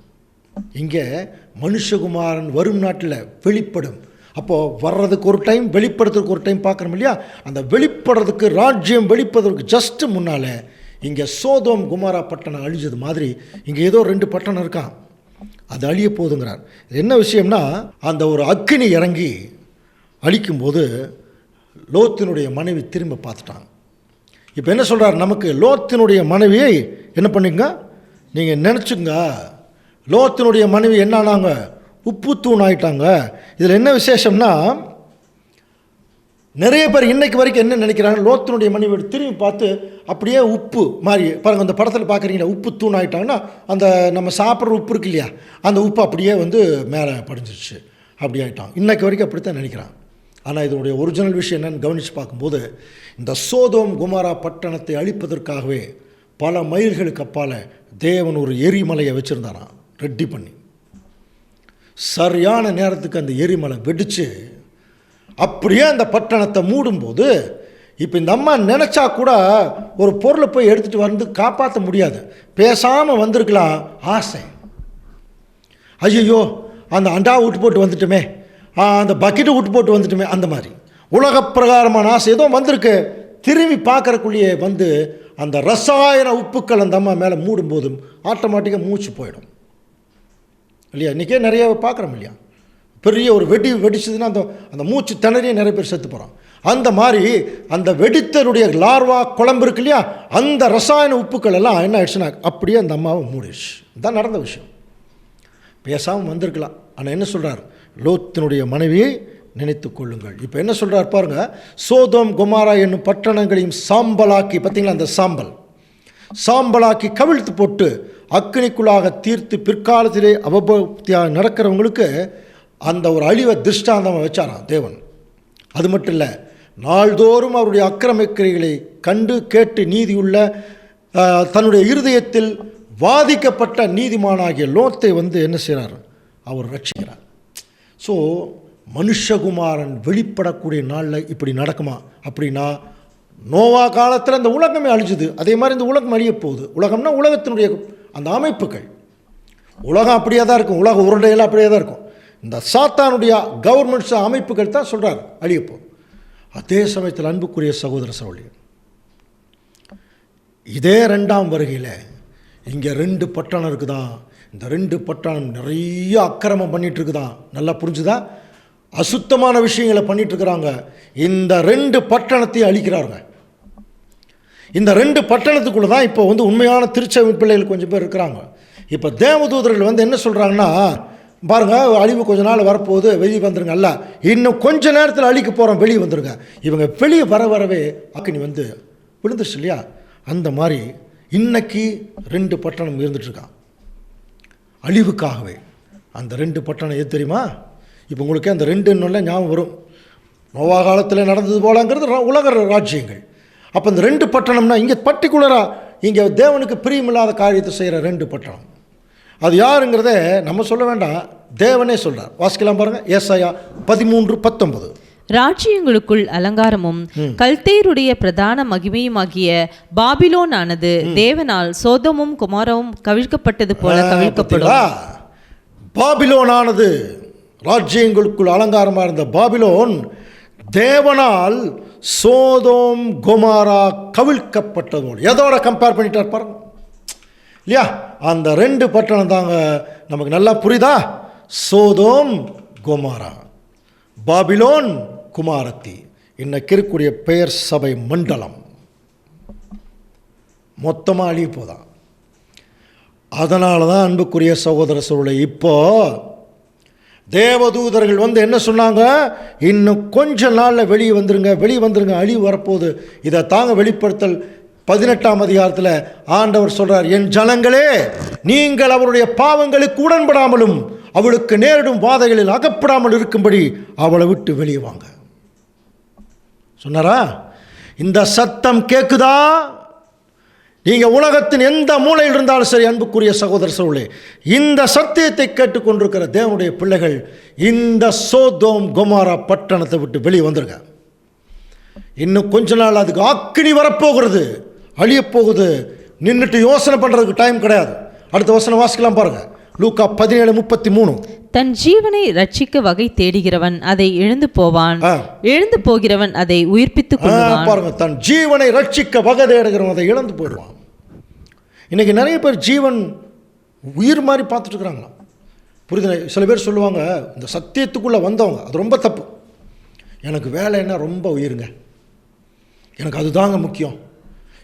இங்கே மனுஷகுமாரன் வரும் நாட்டில் வெளிப்படும். அப்போது வர்றதுக்கு ஒரு டைம், வெளிப்படுறதுக்கு ஒரு டைம் பார்க்குறோம் இல்லையா? அந்த வெளிப்படுறதுக்கு, ராஜ்யம் வெளிப்படுறதுக்கு ஜஸ்ட்டு முன்னால் இங்கே சோதோம் குமாரா பட்டணம் அழிஞ்சது மாதிரி இங்கே ஏதோ 2 பட்டணம் இருக்கான், அது அழிய போதுங்கிறார். என்ன விஷயம்னா, அந்த ஒரு அக்கினி இறங்கி அழிக்கும்போது லோத்தினுடைய மனைவி திரும்ப பார்த்துட்டாங்க. இப்போ என்ன சொல்கிறார் நமக்கு? லோத்தினுடைய மனைவியை என்ன பண்ணுங்க, நீங்கள் நினச்சிங்க, லோத்தினுடைய மனைவி என்ன ஆனாங்க? உப்பு தூண் ஆயிட்டாங்க. இதில் என்ன விசேஷம்னா, நிறைய பேர் இன்னைக்கு வரைக்கும் என்ன நினைக்கிறாங்க, லோத்தினுடைய மனைவி திரும்பி பார்த்து அப்படியே உப்பு மாதிரி பாருங்கள், அந்த படத்தில் பார்க்குறீங்களா, உப்பு தூண் ஆகிட்டாங்கன்னா அந்த நம்ம சாப்பிட்ற உப்பு இருக்கு இல்லையா, அந்த உப்பு அப்படியே வந்து மேலே படிஞ்சிருச்சு, அப்படி ஆகிட்டான். இன்னைக்கு வரைக்கும் அப்படித்தான் நினைக்கிறான். ஆனால் இதனுடைய ஒரிஜினல் விஷயம் என்னன்னு கவனித்து பார்க்கும்போது, இந்த சோதோம் குமாரா பட்டணத்தை அழிப்பதற்காகவே பல மைல்களுக்கு அப்பால் தேவன் ஒரு எரிமலையை வச்சுருந்தாரான் ரெடி பண்ணி. சரியான நேரத்துக்கு அந்த எரிமலை வெடித்து அப்படியே அந்த பட்டணத்தை மூடும்போது, இப்போ இந்த அம்மா நினச்சா கூட ஒரு பொருளை போய் எடுத்துகிட்டு வந்து காப்பாற்ற முடியாது. பேசாமல் வந்திருக்கலாம் ஆசை. ஐயோ அந்த அண்டா விட்டு போட்டு வந்துட்டுமே, அந்த பக்கெட்டை விட்டு போட்டு வந்துட்டுமே, அந்த மாதிரி உலக பிரகாரமான ஆசை ஏதோ வந்திருக்கு. திரும்பி பார்க்குறக்குள்ளேயே வந்து அந்த ரசாயன உப்புக்கள் அந்த அம்மா மேலே மூடும்போதும் ஆட்டோமேட்டிக்காக மூச்சு போயிடும் இல்லையா? இன்றைக்கே நிறைய பார்க்குறோம் இல்லையா? பெரிய ஒரு வெடிச்சதுன்னா அந்த மூச்சு திணறிய நிறைய பேர் செத்து போகிறான். அந்த மாதிரி அந்த வெடித்தனுடைய லார்வா குழம்பு இருக்கு இல்லையா, அந்த ரசாயன உப்புக்கள் எல்லாம் என்ன ஆயிடுச்சுன்னா அப்படியே அந்த அம்மாவை மூடிடுச்சு. இதுதான் நடந்த விஷயம். பேசாமல் வந்திருக்கலாம். ஆனால் என்ன சொல்கிறார்? லோத்தினுடைய மனைவியை நினைத்து கொள்ளுங்கள். இப்போ என்ன சொல்கிறார் பாருங்க, சோதோம் குமாரா என்னும் பட்டணங்களையும் சாம்பலாக்கி, பார்த்தீங்களா அந்த சாம்பலாக்கி கவிழ்த்து போட்டு அக்கினிக்குள்ளாக தீர்த்து பிற்காலத்திலே அவபக்தியாக நடக்கிறவங்களுக்கு அந்த ஒரு அழிவை திருஷ்டாந்தமாக வச்சாராம் தேவன். அது மட்டும் இல்லை, நாள்தோறும் அவருடைய அக்கிரமக்கிரைகளை கண்டு கேட்டு நீதியுள்ள தன்னுடைய இருதயத்தில் வாதிக்கப்பட்ட நீதிமானாகிய லோத்தை வந்து என்ன செய்கிறார்? அவர் ரட்சிக்கிறார். ஸோ மனுஷகுமாரன் வெளிப்படக்கூடிய நாளில் இப்படி நடக்குமா அப்படின்னா, நோவா காலத்தில் அந்த உலகமே அழிஞ்சுது, அதே மாதிரி இந்த உலகம் அழிய போகுது. உலகம்னா உலகத்தினுடைய அந்த அமைப்புகள், உலகம் அப்படியே தான் இருக்கும், உலக உருண்டையெல்லாம் அப்படியே தான் இருக்கும். இந்த சாத்தானுடைய கவர்மெண்ட்ஸ் அமைப்புகள் தான் சொல்கிறார் அழியப்போ. அதே சமயத்தில் அன்புக்குரிய சகோதர சகோதரி, இதே 2ஆம் வருகையில் இங்கே 2 பட்டணம் இருக்குதான். இந்த 2 பட்டணம் நிறைய அக்கிரமம் பண்ணிட்டு இருக்குதான். நல்லா புரிஞ்சுதா? அசுத்தமான விஷயங்களை பண்ணிட்டு இருக்கிறாங்க. இந்த 2 பட்டணத்தையும் அழிக்கிறாங்க. இந்த 2 பட்டணத்துக்குள்ளே தான் இப்போ உண்மையான திருச்சபை பிள்ளைகள் கொஞ்சம் பேர் இருக்கிறாங்க. இப்போ தேவதூதர்கள் என்ன சொல்கிறாங்கன்னா, பாருங்கள், அழிவு கொஞ்ச நாள் வரப்போகுது, வெளியே வந்துருங்க. அல்ல, இன்னும் கொஞ்ச நேரத்தில் அழிக்க போகிறோம், வெளியே வந்துருங்க. இவங்க வெளியே வரவே அக்கினி விழுந்துருச்சு இல்லையா? அந்த மாதிரி இன்னைக்கு 2 பட்டணம் இருந்துட்டுருக்கான் அழிவுக்காகவே. அந்த 2 பட்டணம் எது தெரியுமா? இப்போ உங்களுக்கு அந்த 2 ஞாபகம் வரும். நோவா காலத்தில் நடந்தது போலங்கிறது உலக ராஜ்யங்கள். அப்போ இந்த 2 பட்டணம்னா இங்கே பர்டிகுலராக இங்கே தேவனுக்கு பிரியமில்லாத காரியத்தை செய்கிற 2 பட்டணம். அது யாருங்கிறத நம்ம சொல்ல வேண்டாம், தேவனே சொல்கிறார். வாசிக்கலாம் பாருங்கள், ஏசாயா 13:19. ராஜ்யங்களுக்குள் அலங்காரமும் கல்தேருடைய பிரதான மகிமையுமாகிய பாபிலோன் ஆனது தேவனால் சோதமும் குமாரமும் கவிழ்க்கப்பட்டது போல கவிழ்க்கப்படும். பாபிலோனானது, ராஜ்யங்களுக்குள் அலங்காரமாக இருந்த பாபிலோன் தேவனால் சோதோம் கொமாரா கவிழ்க்கப்பட்டது. எதோட கம்பேர் பண்ணிட்டார் பாருங்க இல்லையா? அந்த 2 பட்டணம் தாங்க நமக்கு நல்லா புரியுதா? சோதோம் கொமாரா, பாபிலோன் குமாரத்தி. இன்னைக்கு இருக்கக்கூடிய பெயர் சபை மண்டலம் மொத்தமாக அழிய போதான். அதனால தான் அன்புக்குரிய சகோதர சூழலை இப்போ தேவதூதர்கள் என்ன சொன்னாங்க? இன்னும் கொஞ்ச நாளில் வெளியே வந்துருங்க, அழிவு வரப்போகுது. இதை தாங்க வெளிப்படுத்தல் 18ஆம் அதிகாரத்தில் ஆண்டவர் சொல்கிறார், என் ஜனங்களே, நீங்கள் அவருடைய பாவங்களுக்கு உடன்படாமலும் அவளுக்கு நேரிடும் வாதைகளில் அகப்படாமல் இருக்கும்படி அவளை விட்டு வெளியே வாங்க சொன்னாரா? இந்த சத்தம் கேட்குதா? நீங்கள் உலகத்தின் எந்த மூலையில் இருந்தாலும் சரி, அன்புக்குரிய சகோதர சகோதரர்களே, இந்த சத்தியத்தை கேட்டுக்கொண்டிருக்கிற தேவனுடைய பிள்ளைகள், இந்த சோதோம் கொமாரா பட்டணத்தை விட்டு வெளியே வந்துருங்க. இன்னும் கொஞ்ச நாள் அதுக்கு அக்கினி வரப்போகிறது, அழியப்போகுது. நின்றுட்டு யோசனை பண்ணுறதுக்கு டைம் கிடையாது. அடுத்த வசனம் வாசிக்கலாம் பாருங்கள், லூக்கா 17:33. தன் ஜீவனை ரட்சிக்க வகை தேடுகிறவன் அதை இழந்து போவான், இழந்து போகிறவன் அதை உயிர்ப்பித்துக் கொள்வான். பாருங்க, தன் ஜீவனை ரட்சிக்க வகை தேடுகிறவன் அதை இழந்து போயிடுவான். இன்னைக்கு நிறைய பேர் ஜீவன் உயிர் மாதிரி பார்த்துட்டு இருக்கிறாங்களா? புரியுது? சில பேர் சொல்லுவாங்க, இந்த சத்தியத்துக்குள்ளே வந்தவங்க, அது ரொம்ப தப்பு. எனக்கு வேலைன்னா ரொம்ப உயிருங்க, எனக்கு அதுதாங்க முக்கியம்,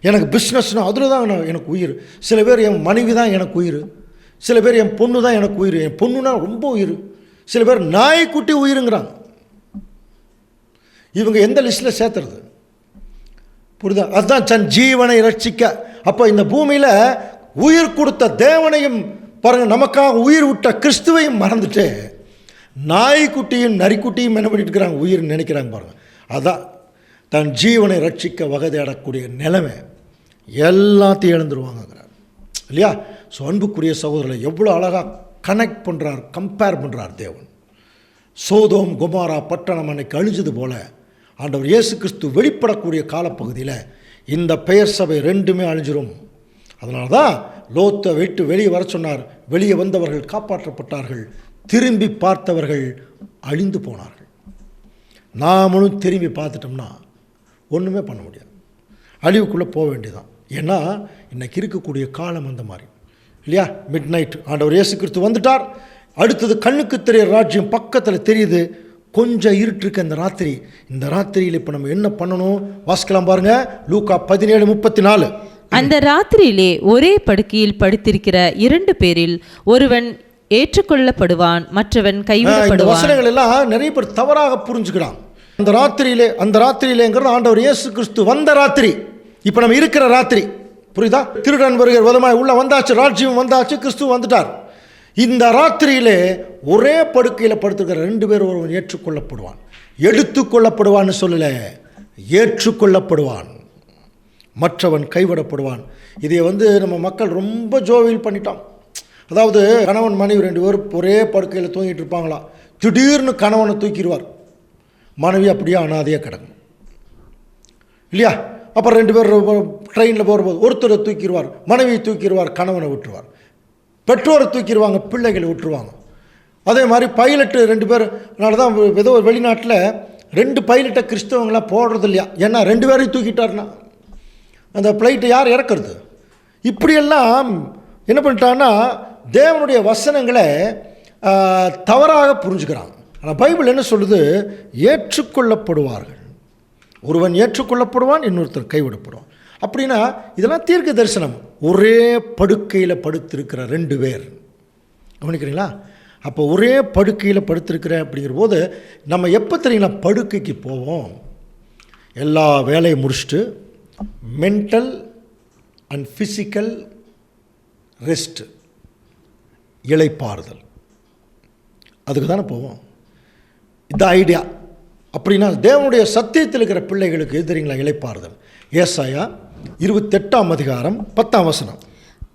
எனக்கு பிஸ்னஸ்னால் அதில் தான் எனக்கு உயிர். சில பேர் என் மனைவி தான் எனக்கு உயிர், சில பேர் என் பொண்ணு தான் எனக்கு உயிர், என் பொண்ணுனா ரொம்ப உயிர். சில பேர் நாய்க்குட்டி உயிருங்கிறாங்க. இவங்க எந்த லிஸ்ட்டில் சேர்த்துறது? புரியுதா? அதுதான் தன் ஜீவனை ரட்சிக்க. அப்போ இந்த பூமியில் உயிர் கொடுத்த தேவனையும் பாருங்கள், நமக்காக உயிர் விட்ட கிறிஸ்துவையும் மறந்துட்டு நாய்க்குட்டியும் நரிக்குட்டியும் என்ன பண்ணிட்டு இருக்கிறாங்க? உயிர் நினைக்கிறாங்க பாருங்கள். அதான் தன் ஜீவனை ரட்சிக்க வகை தேடக்கூடிய நிலைமை, எல்லாத்தையும் இழந்துருவாங்கிறார் இல்லையா? ஸோ அன்புக்குரிய சகோதரர்களை எவ்வளோ அழகாக கனெக்ட் பண்ணுறார், கம்பேர் பண்ணுறார் தேவன். சோதோம் கொமாரா பட்டணம் அன்னைக்கு அழிஞ்சது போல ஆண்டவர் இயேசு கிறிஸ்து வெளிப்படக்கூடிய காலப்பகுதியில் இந்த பெயர் சபை 2மே அழிஞ்சிரும். அதனால தான் லோத்தை விட்டு வெளியே வர சொன்னார். வெளியே வந்தவர்கள் காப்பாற்றப்பட்டார்கள், திரும்பி பார்த்தவர்கள் அழிந்து போனார்கள். நாமளும் திரும்பி பார்த்துட்டோம்னா ஒன்றுமே பண்ண முடியாது, அழிவுக்குள்ளே போக வேண்டியதான். ஏன்னா இன்றைக்கி இருக்கக்கூடிய காலம் அந்த மாதிரி இல்லையா? மிட் நைட் ஆண்டவர் இயேசு கிறிஸ்து வந்துட்டார். அடுத்தது கண்ணுக்கு தெரிகிற ராஜ்யம் பக்கத்தில் தெரியுது. கொஞ்சம் இருட்டுருக்கு அந்த ராத்திரி. இந்த ராத்திரியில் இப்போ நம்ம என்ன பண்ணணும்? வாசிக்கலாம் பாருங்க, லூக்கா 17:34. அந்த ராத்திரியிலே ஒரே படுக்கையில் படுத்திருக்கிற 2 பேரில் ஒருவன் ஏற்றுக்கொள்ளப்படுவான், மற்றவன் கைவிடப்படுவான். வசனங்கள் எல்லாம் நிறைய பேர் தவறாக புரிஞ்சுக்கிறான். அந்த ராத்திரியிலேங்கிறது ஆண்டவர் இயேசு கிறிஸ்து வந்த ராத்திரி, இப்போ நம்ம இருக்கிற ராத்திரி. புரியுதா? திருடன் வருகிற விதமாய் உள்ள வந்தாச்சு, ராஜ்யம் வந்தாச்சு, கிறிஸ்து வந்துட்டார். இந்த ராத்திரியிலே ஒரே படுக்கையில் படுத்துக்கிற 2 பேர், ஒருவன் ஏற்றுக்கொள்ளப்படுவான். எடுத்துக்கொள்ளப்படுவான்னு சொல்லலை, ஏற்றுக்கொள்ளப்படுவான், மற்றவன் கைவிடப்படுவான். இதை நம்ம மக்கள் ரொம்ப ஜோவில் பண்ணிட்டோம். அதாவது கணவன் மனைவி 2 பேர் ஒரே படுக்கையில் தூங்கிட்டு இருப்பாங்களாம். திடீர்னு கணவனை தூக்கிடுவார், மனைவி அப்படியே அனாதையாக கிடக்கும் இல்லையா? அப்புறம் 2 பேர் ட்ரெயினில் போகும்போது ஒருத்தரை தூக்கிடுவார், மனைவியை தூக்கிடுவார், கணவனை விட்டுருவார். பெற்றோரை தூக்கிடுவாங்க, பிள்ளைகளை விட்டுருவாங்க. அதே மாதிரி பைலட்டு 2 பேர்னால தான் ஏதோ ஒரு வெளிநாட்டில் 2 பைலட்டை கிறிஸ்தவங்களாம் போடுறது இல்லையா? ஏன்னா 2 பேரையும் தூக்கிட்டாருன்னா அந்த ஃப்ளைட்டை யார் இறக்குறது? இப்படியெல்லாம் என்ன பண்ணிட்டாங்கன்னா தேவனுடைய வசனங்களை தவறாக புரிஞ்சுக்கிறாங்க. ஆனால் பைபிள் என்ன சொல்லுது? ஏற்றுக்கொள்ளப்படுவார்கள். ஒருவன் ஏற்றுக்கொள்ளப்படுவான், இன்னொருத்தர் கைவிடப்படுவான். அப்படின்னா இதெல்லாம் தீர்க்க தரிசனம். ஒரே படுக்கையில் படுத்திருக்கிற 2 பேர், கவனிக்கிறீங்களா? அப்போ ஒரே படுக்கையில் படுத்திருக்கிற அப்படிங்கிற போது நம்ம எப்போ தெரியுங்களா படுக்கைக்கு போவோம்? எல்லா வேலையும் முடிச்சுட்டு மென்டல் அண்ட் ஃபிசிக்கல் ரெஸ்ட்டு, இளைப்பாறுதல், அதுக்கு தானே போவோம். இந்த ஐடியா. அப்படின்னா தேவனுடைய சத்தியத்தில் இருக்கிற பிள்ளைகளுக்கு எது தெரியுங்களா இளைப்பாறுதல்? ஏசாயா 28ஆம் அதிகாரம் 10ஆம் வசனம்.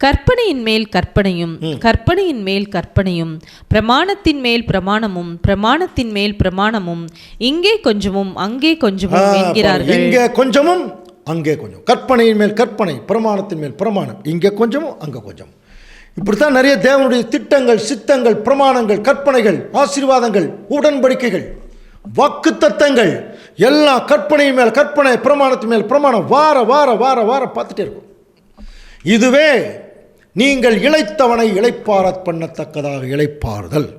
கற்பனையின் மேல் கற்பனையும் கற்பனையின் மேல் கற்பனையும் பிரமாணத்தின் மேல் பிரமாணமும் பிரமாணத்தின் மேல் பிரமாணமும் இங்கே கொஞ்சமும் அங்கே கொஞ்சமும் என்கிறார்கள். இங்கே கொஞ்சமும் அங்கே கொஞ்சம். கற்பனையின் மேல் கற்பனை, பிரமாணத்தின் மேல் பிரமாணம், இங்கே கொஞ்சமும் அங்கே கொஞ்சம். இப்படித்தான் நிறைய தேவனுடைய திட்டங்கள், சித்தங்கள், பிரமாணங்கள், கற்பனைகள், ஆசீர்வாதங்கள், உடன்படிக்கைகள், வாக்குத்தத்தங்கள் எல்லாம் கற்பனையின் மேல் கற்பனை, பிரமாணத்தின் மேல் பிரமாணம், வார வார வார வார பார்த்துட்டே இருக்கும். இதுவே நீங்கள் இளைத்தவனை இளைப்பாற பண்ணத்தக்கதாக இளைப்பாறுதல்.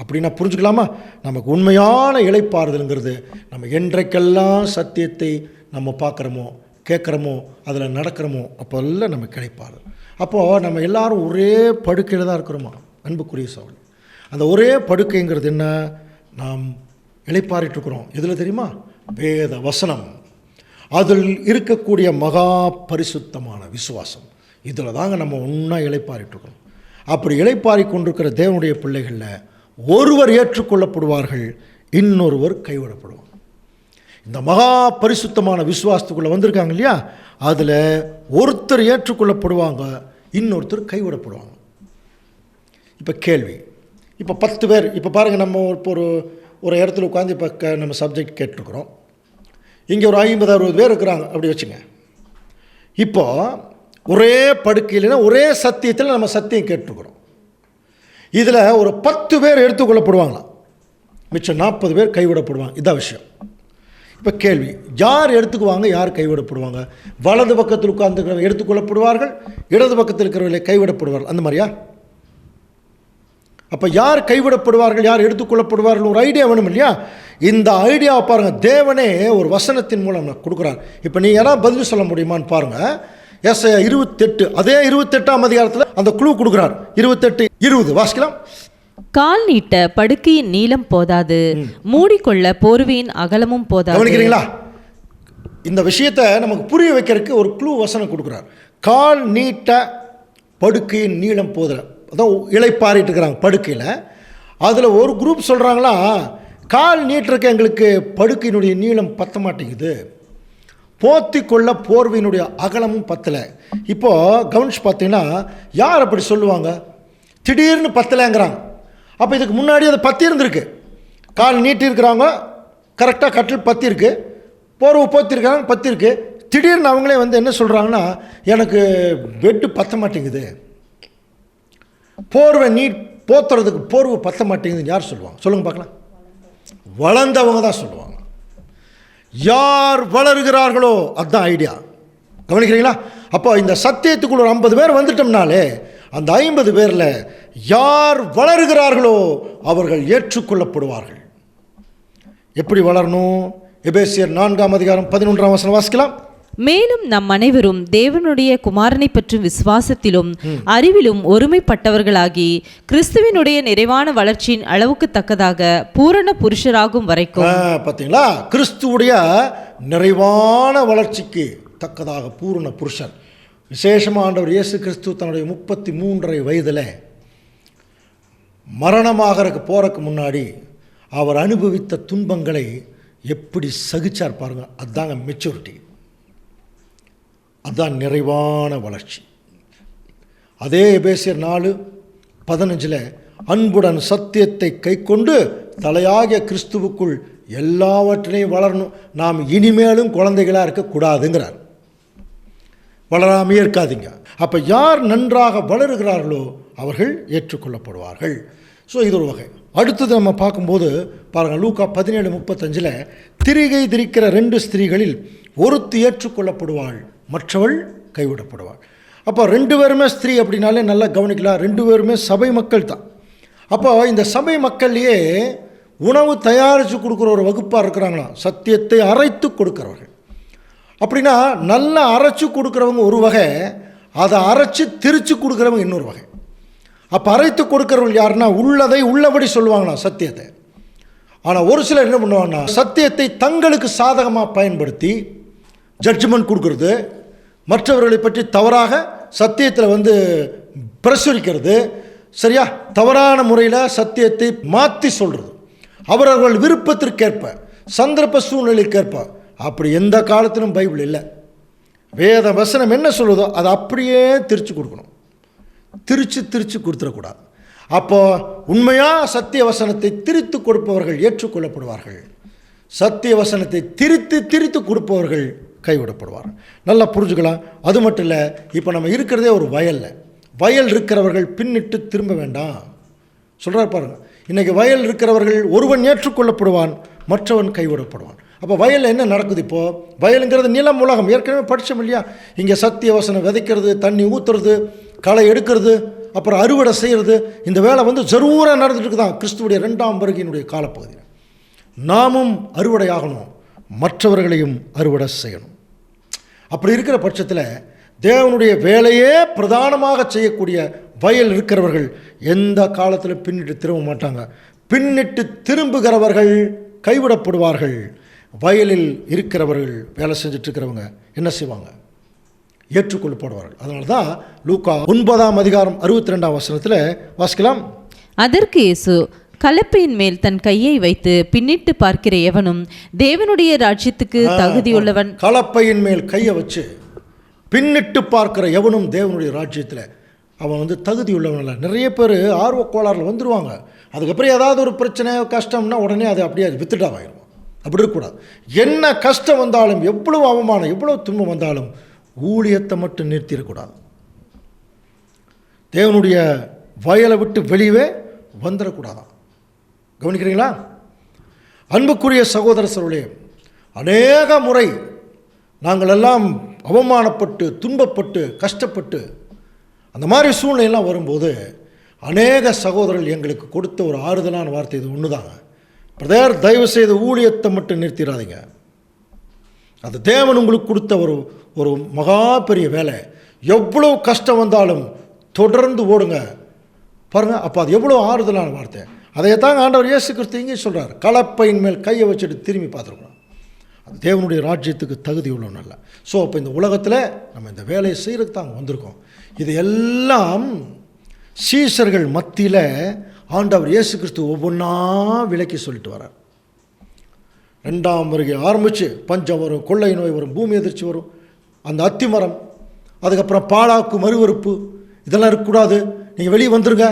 அப்படின்னா புரிஞ்சுக்கலாமா? நமக்கு உண்மையான இளைப்பாறுதல்ங்கிறது நம்ம என்றைக்கெல்லாம் சத்தியத்தை நம்ம பார்க்குறோமோ, கேட்குறோமோ, அதில் நடக்கிறோமோ, அப்போல்லாம் நமக்கு இளைப்பாறுதல். அப்போது நம்ம எல்லாரும் ஒரே படுக்கையில் தான் இருக்கிறோமா அன்புக்குரிய சகோதரர்களே? அந்த ஒரே படுக்கைங்கிறது என்ன? நாம் இளைப்பாறிட்டுருக்குறோம். எதில் தெரியுமா? வேத வசனம், அதில் இருக்கக்கூடிய மகா பரிசுத்தமான விசுவாசம், இதில் தாங்க நம்ம ஒன்றா இளைப்பாறிட்டுருக்கோம். அப்படி இளைப்பாரி கொண்டிருக்கிற தேவனுடைய பிள்ளைகளில் ஒருவர் ஏற்றுக்கொள்ளப்படுவார்கள், இன்னொருவர் கைவிடப்படுவாங்க. இந்த மகா பரிசுத்தமான விசுவாசத்துக்குள்ளே வந்திருக்காங்க இல்லையா, அதில் ஒருத்தர் ஏற்றுக்கொள்ளப்படுவாங்க, இன்னொருத்தர் கைவிடப்படுவாங்க. இப்போ கேள்வி, இப்போ 10 பேர், இப்போ பாருங்கள், நம்ம இப்போ ஒரு இடத்துல உட்காந்து இப்போ நம்ம சப்ஜெக்ட் கேட்டிருக்கிறோம். இங்கே ஒரு 50-60 பேர் இருக்கிறாங்க அப்படி வச்சுங்க. இப்போ ஒரே படுக்கையில்னா ஒரே சத்தியத்தில் நம்ம சத்தியம் கேட்டிருக்கிறோம். இதில் ஒரு 10 பேர் எடுத்துக்கொள்ளப்படுவாங்களாம், மிச்சம் 40 பேர் கைவிடப்படுவாங்க. இதான் விஷயம். இப்போ கேள்வி, யார் எடுத்துக்குவாங்க, யார் கைவிடப்படுவாங்க? வலது பக்கத்தில் உட்கார்ந்துக்கிறவங்க எடுத்துக்கொள்ளப்படுவார்கள், இடது பக்கத்தில் இருக்கிறவர்களை கைவிடப்படுவார்கள், அந்த மாதிரியா? அப்போ யார் கைவிடப்படுவார்கள், யார் எடுத்துக்கொள்ளப்படுவார்கள் ஒரு ஐடியா வேணும் இல்லையா? இந்த ஐடியாவை பாருங்கள், தேவனே ஒரு வசனத்தின் மூலம் கொடுக்குறார். இப்போ நீ யாராவது பதில் சொல்ல முடியுமான்னு பாருங்கள். ஏசாயா 28, அதே 28ஆம் அதிகாரத்தில் அந்த குழு கொடுக்குறார். 28:20 வாசிக்கலாம். கால் நீட்ட படுக்கையின் நீளம் போதாது, மூடிக்கொள்ள போர்வையின் அகலமும் போதாது. கவனிக்கிறீங்களா? இந்த விஷயத்தை நமக்கு புரிய வைக்கிறதுக்கு ஒரு குழு வசனம் கொடுக்குறார். கால் நீட்ட படுக்கையின் நீளம் போதல, அதான் இளைப்பாறிட்டு இருக்கிறாங்க படுக்கையில். அதில் ஒரு குரூப் சொல்கிறாங்களா, கால் நீட்டுறக்கு எங்களுக்கு படுக்கையினுடைய நீளம் பத்த மாட்டேங்குது, போத்தி கொள்ள போர்வையினுடைய அகலமும் பத்தலை. இப்போது கவனிச்சு பார்த்தீங்கன்னா யார் அப்படி சொல்லுவாங்க? திடீர்னு பத்தலைங்கிறாங்க. அப்போ இதுக்கு முன்னாடி அது பற்றி இருந்திருக்கு, கால் நீட்டி இருக்கிறாங்க, கரெக்டாக கட்டில் பற்றி இருக்கு, போர்வை போத்திருக்கிறாங்க, பற்றி இருக்கு. திடீர்னு அவங்களே வந்து என்ன சொல்கிறாங்கன்னா, எனக்கு பெட்டு பற்ற மாட்டேங்குது, போர்வை போத்துறதுக்கு போர்வை பற்ற மாட்டேங்குதுன்னு யார் சொல்லுவாங்க? சொல்லுங்கள் பார்க்கலாம். வளர்ந்தவங்க தான் சொல்லுவாங்க. யார் வளருகிறார்களோ அதுதான் ஐடியா. கவனிக்கிறீங்களா? அப்போ இந்த சத்தியத்துக்குள்ள ஒரு 50 பேர் வந்துட்டோம்னாலே அந்த 50 பேரில் யார் வளருகிறார்களோ அவர்கள் ஏற்றுக்கொள்ளப்படுவார்கள். எப்படி வளரணும்? எபேசியர் 4ஆம் அதிகாரம் 11ஆம் வசனம் வாசிக்கலாம். மேலும் நம் அனைவரும் தேவனுடைய குமாரனை பற்றும் விசுவாசத்திலும் அறிவிலும் ஒருமைப்பட்டவர்களாகி கிறிஸ்துவினுடைய நிறைவான வளர்ச்சியின் அளவுக்கு தக்கதாக பூரண புருஷராகும் வரைக்கும். பார்த்தீங்களா? கிறிஸ்துவுடைய நிறைவான வளர்ச்சிக்கு தக்கதாக பூரண புருஷர். விசேஷமாக ஆண்டவர் இயேசு கிறிஸ்து தன்னுடைய 33.5 வயதில் மரணமாக போறதுக்கு முன்னாடி அவர் அனுபவித்த துன்பங்களை எப்படி சகிச்சார் பாருங்க. அதுதாங்க மெச்சூரிட்டி, அதுதான் நிறைவான வளர்ச்சி. அதே எபேசியர் 4:15 அன்புடன் சத்தியத்தை கை கொண்டு தலையாகிய கிறிஸ்துவுக்குள் எல்லாவற்றிலையும் வளரணும், நாம் இனிமேலும் குழந்தைகளாக இருக்கக்கூடாதுங்கிறார். வளராமையே இருக்காதீங்க. அப்போ யார் நன்றாக வளருகிறார்களோ அவர்கள் ஏற்றுக்கொள்ளப்படுவார்கள். ஸோ இது ஒரு வகை. அடுத்தது நம்ம பார்க்கும்போது பாருங்கள், லூக்கா 17:35 திரிகை திரிக்கிற 2 ஸ்திரீகளில் ஒருத்தி ஏற்றுக்கொள்ளப்படுவாள், மற்றவள் கைவிடப்படுவாள். அப்போ 2 பேருமே ஸ்திரீ அப்படின்னாலே நல்லா கவனிக்கலாம், 2 பேருமே சபை மக்கள் தான். அப்போ இந்த சபை மக்கள்லேயே உணவு தயாரித்து கொடுக்குற ஒரு வகுப்பாக இருக்கிறாங்களாம், சத்தியத்தை அரைத்து கொடுக்குறவர்கள். அப்படின்னா நல்லா அரைச்சி கொடுக்குறவங்க ஒரு வகை, அதை அரைச்சி திரித்து கொடுக்குறவங்க இன்னொரு வகை. அப்போ அரைத்து கொடுக்குறவங்க யாருன்னா உள்ளதை உள்ளபடி சொல்லுவாங்களாம் சத்தியத்தை. ஆனால் ஒரு சிலர் என்ன பண்ணுவாங்கன்னா சத்தியத்தை தங்களுக்கு சாதகமாக பயன்படுத்தி ஜட்ஜ்மெண்ட் கொடுக்கறது, மற்றவர்களை பற்றி தவறாக சத்தியத்தில் பிரசுரிக்கிறது, சரியா, தவறான முறையில் சத்தியத்தை மாற்றி சொல்கிறது, அவரவர்கள் விருப்பத்திற்கேற்ப சந்தர்ப்ப சூழ்நிலைக்கேற்ப. அப்படி எந்த காலத்திலும் பைபிள் இல்லை. வேத வசனம் என்ன சொல்லுதோ அதை அப்படியே திரிச்சு கொடுக்கணும், திரிச்சு கொடுத்துடக்கூடாது. அப்போ உண்மையாக சத்திய வசனத்தை திரித்து கொடுப்பவர்கள் ஏற்றுக்கொள்ளப்படுவார்கள், சத்திய வசனத்தை திரித்து கொடுப்பவர்கள் கைவிடப்படுவார்கள். நல்லா புரிஞ்சுக்கலாம். அது மட்டும் இல்லை, இப்போ நம்ம இருக்கிறதே ஒரு வயல் இருக்கிறவர்கள் பின்னிட்டு திரும்ப வேண்டாம் சொல்கிறார் பாருங்கள். இன்றைக்கி வயல் இருக்கிறவர்கள் ஒருவன் ஏற்றுக்கொள்ளப்படுவான், மற்றவன் கைவிடப்படுவான். அப்போ வயலில் என்ன நடக்குது? இப்போது வயலுங்கிறது நிலம், உலகம், ஏற்கனவே படித்தோம் இல்லையா? இங்கே சத்திய வசனம் விதைக்கிறது, தண்ணி ஊற்றுறது, களை எடுக்கிறது, அப்புறம் அறுவடை செய்கிறது, இந்த வேலை ஜரூராக நடந்துட்டு தான் கிறிஸ்துவுடைய 2ஆம் வருகையினுடைய காலப்பகுதியில். நாமும் அறுவடையாகணும், மற்றவர்களையும் அறுவடை செய்யணும். அப்படி இருக்கிற பட்சத்தில் தேவனுடைய வேலையே பிரதானமாக செய்யக்கூடிய வயல் இருக்கிறவர்கள் எந்த காலத்தில் பின்னிட்டு திரும்ப மாட்டாங்க. பின்னிட்டு திரும்புகிறவர்கள் கைவிடப்படுவார்கள். வயலில் இருக்கிறவர்கள், வேலை செஞ்சுட்டு இருக்கிறவங்க என்ன செய்வாங்க? ஏற்றுக்கொள்ளப்படுவார்கள். அதனால தான் லூக்கா 9ஆம் அதிகாரம் 62ஆம் வசனத்தில் வாசிக்கலாம். அதற்கு இயேசு, கலப்பையின் மேல் தன் கையை வைத்து பின்னிட்டு பார்க்கிற எவனும் தேவனுடைய ராஜ்யத்துக்கு தகுதியுள்ளவன். கலப்பையின் மேல் கையை வச்சு பின்னிட்டு பார்க்கிற எவனும் தேவனுடைய ராஜ்யத்தில் அவன் தகுதியுள்ளவன் இல்லை. நிறைய பேர் ஆர்வ கோளாறில் வந்துடுவாங்க. அதுக்கப்புறம் ஏதாவது ஒரு பிரச்சனை கஷ்டம்னா உடனே அது அப்படியே வித்துட்டாவாயிடும். அப்படி இருக்கக்கூடாது. என்ன கஷ்டம் வந்தாலும், எவ்வளவு அவமானம், எவ்வளவு துன்பம் வந்தாலும் ஊழியத்தை மட்டும் நிறுத்திடக்கூடாது. தேவனுடைய வயலை விட்டு வெளியே வந்துடக்கூடாதான். கவனிக்கிறீங்களா? அன்புக்குரிய சகோதர சகோதரிகளே, அநேக முறை நாங்கள் எல்லாம் அவமானப்பட்டு, துன்பப்பட்டு, கஷ்டப்பட்டு அந்த மாதிரி சூழ்நிலையெல்லாம் வரும்போது அநேக சகோதரர்கள் எங்களுக்கு கொடுத்த ஒரு ஆறுதலான வார்த்தை இது ஒன்று தாங்க. பிரதர், தயவு செய்து ஊழியத்தை மட்டும் நிறுத்திடாதீங்க. அது தேவன் உங்களுக்கு கொடுத்த ஒரு மகா பெரிய வேலை. எவ்வளோ கஷ்டம் வந்தாலும் தொடர்ந்து ஓடுங்க பாருங்கள். அப்போ அது எவ்வளோ ஆறுதலான வார்த்தை. அதையத்தாங்க ஆண்டவர் இயேசு கிறிஸ்து இங்கே சொல்கிறார். கலப்பையின் மேல் கையை வச்சுட்டு திரும்பி பார்த்துருக்கணும். அது தேவனுடைய ராஜ்யத்துக்கு தகுதி உள்ளவன் அல்ல. ஸோ அப்போ இந்த உலகத்தில் நம்ம இந்த வேலையை செய்கிறதுக்கு தான் வந்திருக்கோம். இது எல்லாம் சீஷர்கள் மத்தியில் ஆண்டவர் இயேசு கிறிஸ்து ஒவ்வொன்றா விலக்கி சொல்லிட்டு வரார். 2ஆம் வருகை ஆரம்பித்து பஞ்சம் வரும், கொள்ளை நோய் வரும், பூமி எதிர்ச்சி வரும், அந்த அத்திமரம், அதுக்கப்புறம் பாழாக்கு மறுவறுப்பு, இதெல்லாம் இருக்கக்கூடாது, நீங்கள் வெளியே வந்துருங்க,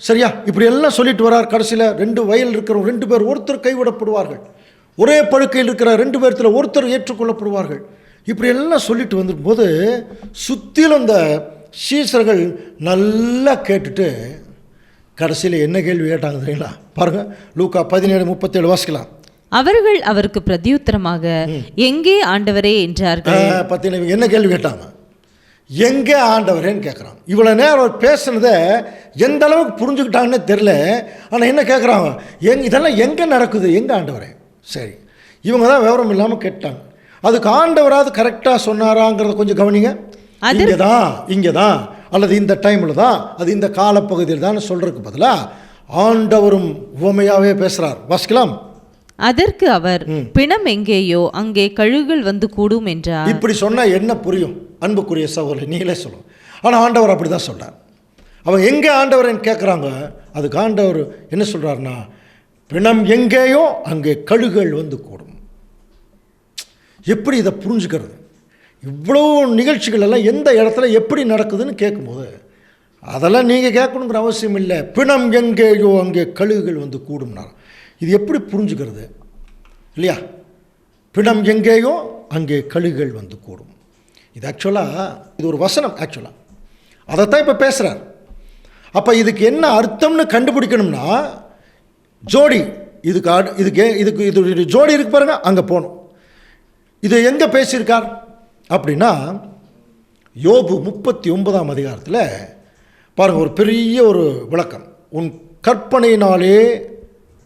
சரியா, இப்படி எல்லாம் சொல்லிட்டு வரார். கடைசியில் 2 வயல் இருக்கிறவங்க 2 பேர், ஒருத்தர் கைவிடப்படுவார்கள். ஒரே படுக்கையில் இருக்கிற 2 பேர்த்தில் ஒருத்தர் ஏற்றுக்கொள்ளப்படுவார்கள். இப்படி எல்லாம் சொல்லிட்டு வந்துருக்கும்போது சுற்றிலும் இந்த சீசர்கள் நல்லா கேட்டுட்டு கடைசியில் என்ன கேள்வி கேட்டாங்க தெரியுங்களா? பாருங்கள், லூக்கா 17:37 வாசிக்கலாம். அவர்கள் அவருக்கு பிரதியுத்தரமாக, எங்கே ஆண்டவரே என்றார்கள். பார்த்தீங்கன்னா என்ன கேள்வி கேட்டாங்க? எங்கே ஆண்டவரேன்னு கேட்குறாங்க. இவ்வளோ நேரம் அவர் பேசுனதை எந்த அளவுக்கு புரிஞ்சுக்கிட்டாங்கன்னு தெரில. ஆனால் என்ன கேட்குறாங்க? இதெல்லாம் எங்கே நடக்குது, எங்கே ஆண்டவரே? சரி, இவங்க தான் விவரம் இல்லாமல் கேட்டாங்க. அதுக்கு ஆண்டவராது கரெக்டாக சொன்னாராங்கிறத கொஞ்சம் கவனிங்க. இங்கே தான் அல்லது இந்த டைமில் தான், அது இந்த காலப்பகுதியில் தான் சொல்கிறதுக்கு பதிலாக ஆண்டவரும் உவமையாகவே பேசுகிறார். வாசிக்கலாம். அதற்கு அவர், பிணம் எங்கேயோ அங்கே கழுகுகள் வந்து கூடும் என்றார். இப்படி சொன்னால் என்ன புரியும்? அன்புக்குரிய சகோதரர், நீங்களே சொல்லுங்க. ஆனால் ஆண்டவர் அப்படி தான் சொல்கிறார். அவங்க எங்கே ஆண்டவர்ன்னு கேட்குறாங்க. அதுக்கு ஆண்டவர் என்ன சொல்கிறாருன்னா, பிணம் எங்கேயோ அங்கே கழுகுகள் வந்து கூடும். எப்படி இதை புரிஞ்சுக்கிறது? இவ்வளோ நிகழ்ச்சிகள் எல்லாம் எந்த இடத்துல எப்படி நடக்குதுன்னு கேட்கும்போது அதெல்லாம் நீங்கள் கேட்கணுங்கிற அவசியம் இல்லை. பிணம் எங்கேயோ அங்கே கழுகுகள் வந்து கூடும்னா இது எப்படி புரிஞ்சுக்கிறது இல்லையா? பிணம் எங்கேயோ அங்கே கழுகுகள் வந்து கூடும். இது ஆக்சுவலாக இது ஒரு வசனம். ஆக்சுவலாக அதைத்தான் இப்போ பேசுகிறார். அப்போ இதுக்கு என்ன அர்த்தம்னு கண்டுபிடிக்கணும்னா ஜோடி, இதுக்கு ஜோடி இருக்கு பாருங்க, அங்கே போகணும். இது எங்கே பேசியிருக்கார் அப்படின்னா யோபு 39ஆம் அதிகாரத்தில் பாருங்கள், ஒரு பெரிய ஒரு விளக்கம். உன் கற்பனையினாலே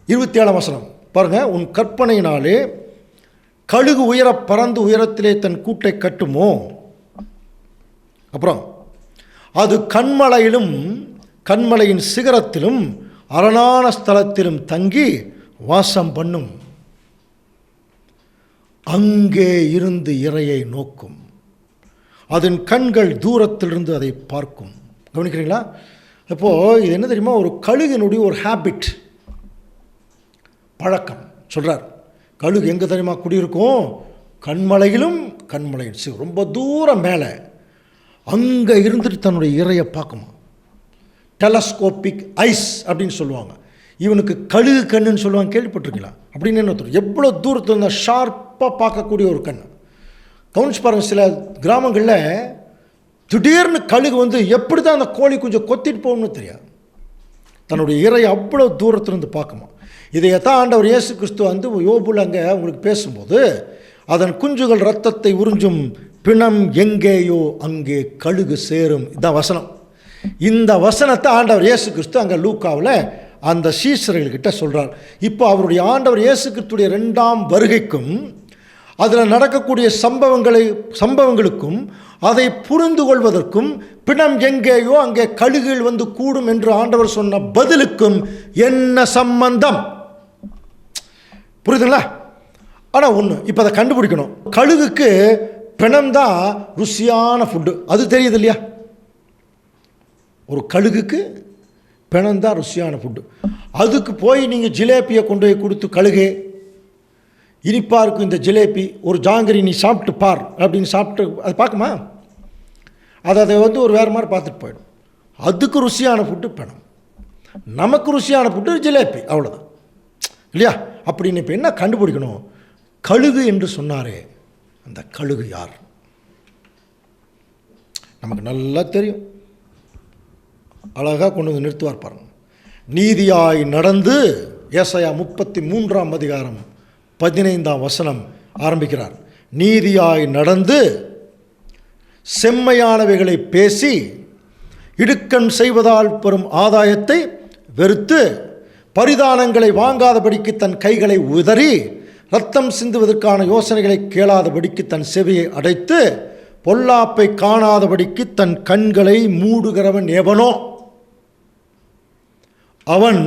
27ஆம் வசனம் பாருங்கள், உன் கற்பனையினாலே கழுகு உயர பறந்து உயரத்திலே தன் கூட்டை கட்டுமோ? அப்புறம் அது கண்மலையிலும் கண்மலையின் சிகரத்திலும் அரணான ஸ்தலத்திலும் தங்கி வாசம் பண்ணும். அங்கே இருந்து இரையை நோக்கும். அதன் கண்கள் தூரத்திலிருந்து அதை பார்க்கும். கவனிக்கிறீங்களா? இப்போது இது என்ன தெரியுமா? ஒரு கழுகினுடைய ஒரு ஹேபிட், பழக்கம் சொல்கிறார். கழுகு எங்கே தெரியுமா குடியிருக்கும்? கண்மலையிலும் கண்மலையின் ரொம்ப தூரம் மேலே அங்கே இருந்துட்டு தன்னுடைய இரையை பார்க்குமா. டெலஸ்கோபிக் ஐஸ் அப்படின்னு சொல்லுவாங்க. இவனுக்கு கழுகு கண்ணுன்னு சொல்லுவாங்க, கேள்விப்பட்டிருக்கீங்களா? அப்படின்னு என்ன தோணும், எவ்வளோ தூரத்தில் இருந்தால் ஷார்ப்பாக பார்க்கக்கூடிய ஒரு கண். கவனிச்சு பாருங்கள், சில கிராமங்களில் திடீர்னு கழுகு வந்து எப்படி தான் அந்த கோழி கொஞ்சம் கொத்திட்டு போகணும்னு தெரியாது, தன்னுடைய இரையை அவ்வளோ தூரத்துலேருந்து பார்க்குமா. இதையத்தான் ஆண்டவர் இயேசு கிறிஸ்து வந்து யோபுல அங்கே உங்களுக்கு பேசும்போது, அதன் குஞ்சுகள் இரத்தத்தை உறிஞ்சும், பிணம் எங்கேயோ அங்கே கழுகு சேரும், இதான் வசனம். இந்த வசனத்தை ஆண்டவர் இயேசு கிறிஸ்து அங்கே லூக்காவில் அந்த சீஷர்கள்கிட்ட சொல்கிறார். இப்போ அவருடைய ஆண்டவர் இயேசு கிறிஸ்துடைய 2ஆம் வருகைக்கும் அதில் நடக்கக்கூடிய சம்பவங்களுக்கும் அதை புரிந்து கொள்வதற்கும், பிணம் எங்கேயோ அங்கே கழுகுகள் வந்து கூடும் என்று ஆண்டவர் சொன்ன பதிலுக்கும் என்ன சம்பந்தம்? புரியுதுங்களா? ஆனால் ஒன்று இப்போ அதை கண்டுபிடிக்கணும். கழுகுக்கு பிணம்தான் ருசியான ஃபுட்டு, அது தெரியுது இல்லையா? ஒரு கழுகுக்கு பிணம்தான் ருசியான ஃபுட்டு. அதுக்கு போய் நீங்கள் ஜிலேபியை கொண்டு போய் கொடுத்து, கழுகு இனிப்பாக இருக்கும் இந்த ஜிலேபி, ஒரு ஜாங்கிரி நீ சாப்பிட்டு பார் அப்படின்னு சாப்பிட்டு அது பார்க்குமா? அதை வந்து ஒரு வேறு மாதிரி பார்த்துட்டு போயிடும். அதுக்கு ருசியான ஃபுட்டு பிணம், நமக்கு ருசியான ஃபுட்டு ஜிலேபி, அவ்வளோதான் இல்லையா? அப்படின்னு இப்போ என்ன கண்டுபிடிக்கணும்? கழுகு என்று சொன்னாரே, அந்த கழுகு யார்? நமக்கு நல்லா தெரியும். அழகாக கொண்டு வந்து நிறுத்துவார் பாருங்க. நீதியாய் நடந்து, ஏசாயா 33ஆம் அதிகாரம் 15ஆம் வசனம் ஆரம்பிக்கிறார். நீதியாய் நடந்து செம்மையானவைகளை பேசி இடுக்கண் செய்வதால் பெறும் ஆதாயத்தை வெறுத்து பரிதானங்களை வாங்காதபடிக்கு தன் கைகளை உதறி இரத்தம் சிந்துவதற்கான யோசனைகளை கேளாதபடிக்கு தன் செவியை அடைத்து பொல்லாப்பை காணாதபடிக்கு தன் கண்களை மூடுகிறவன் எவனோ அவன்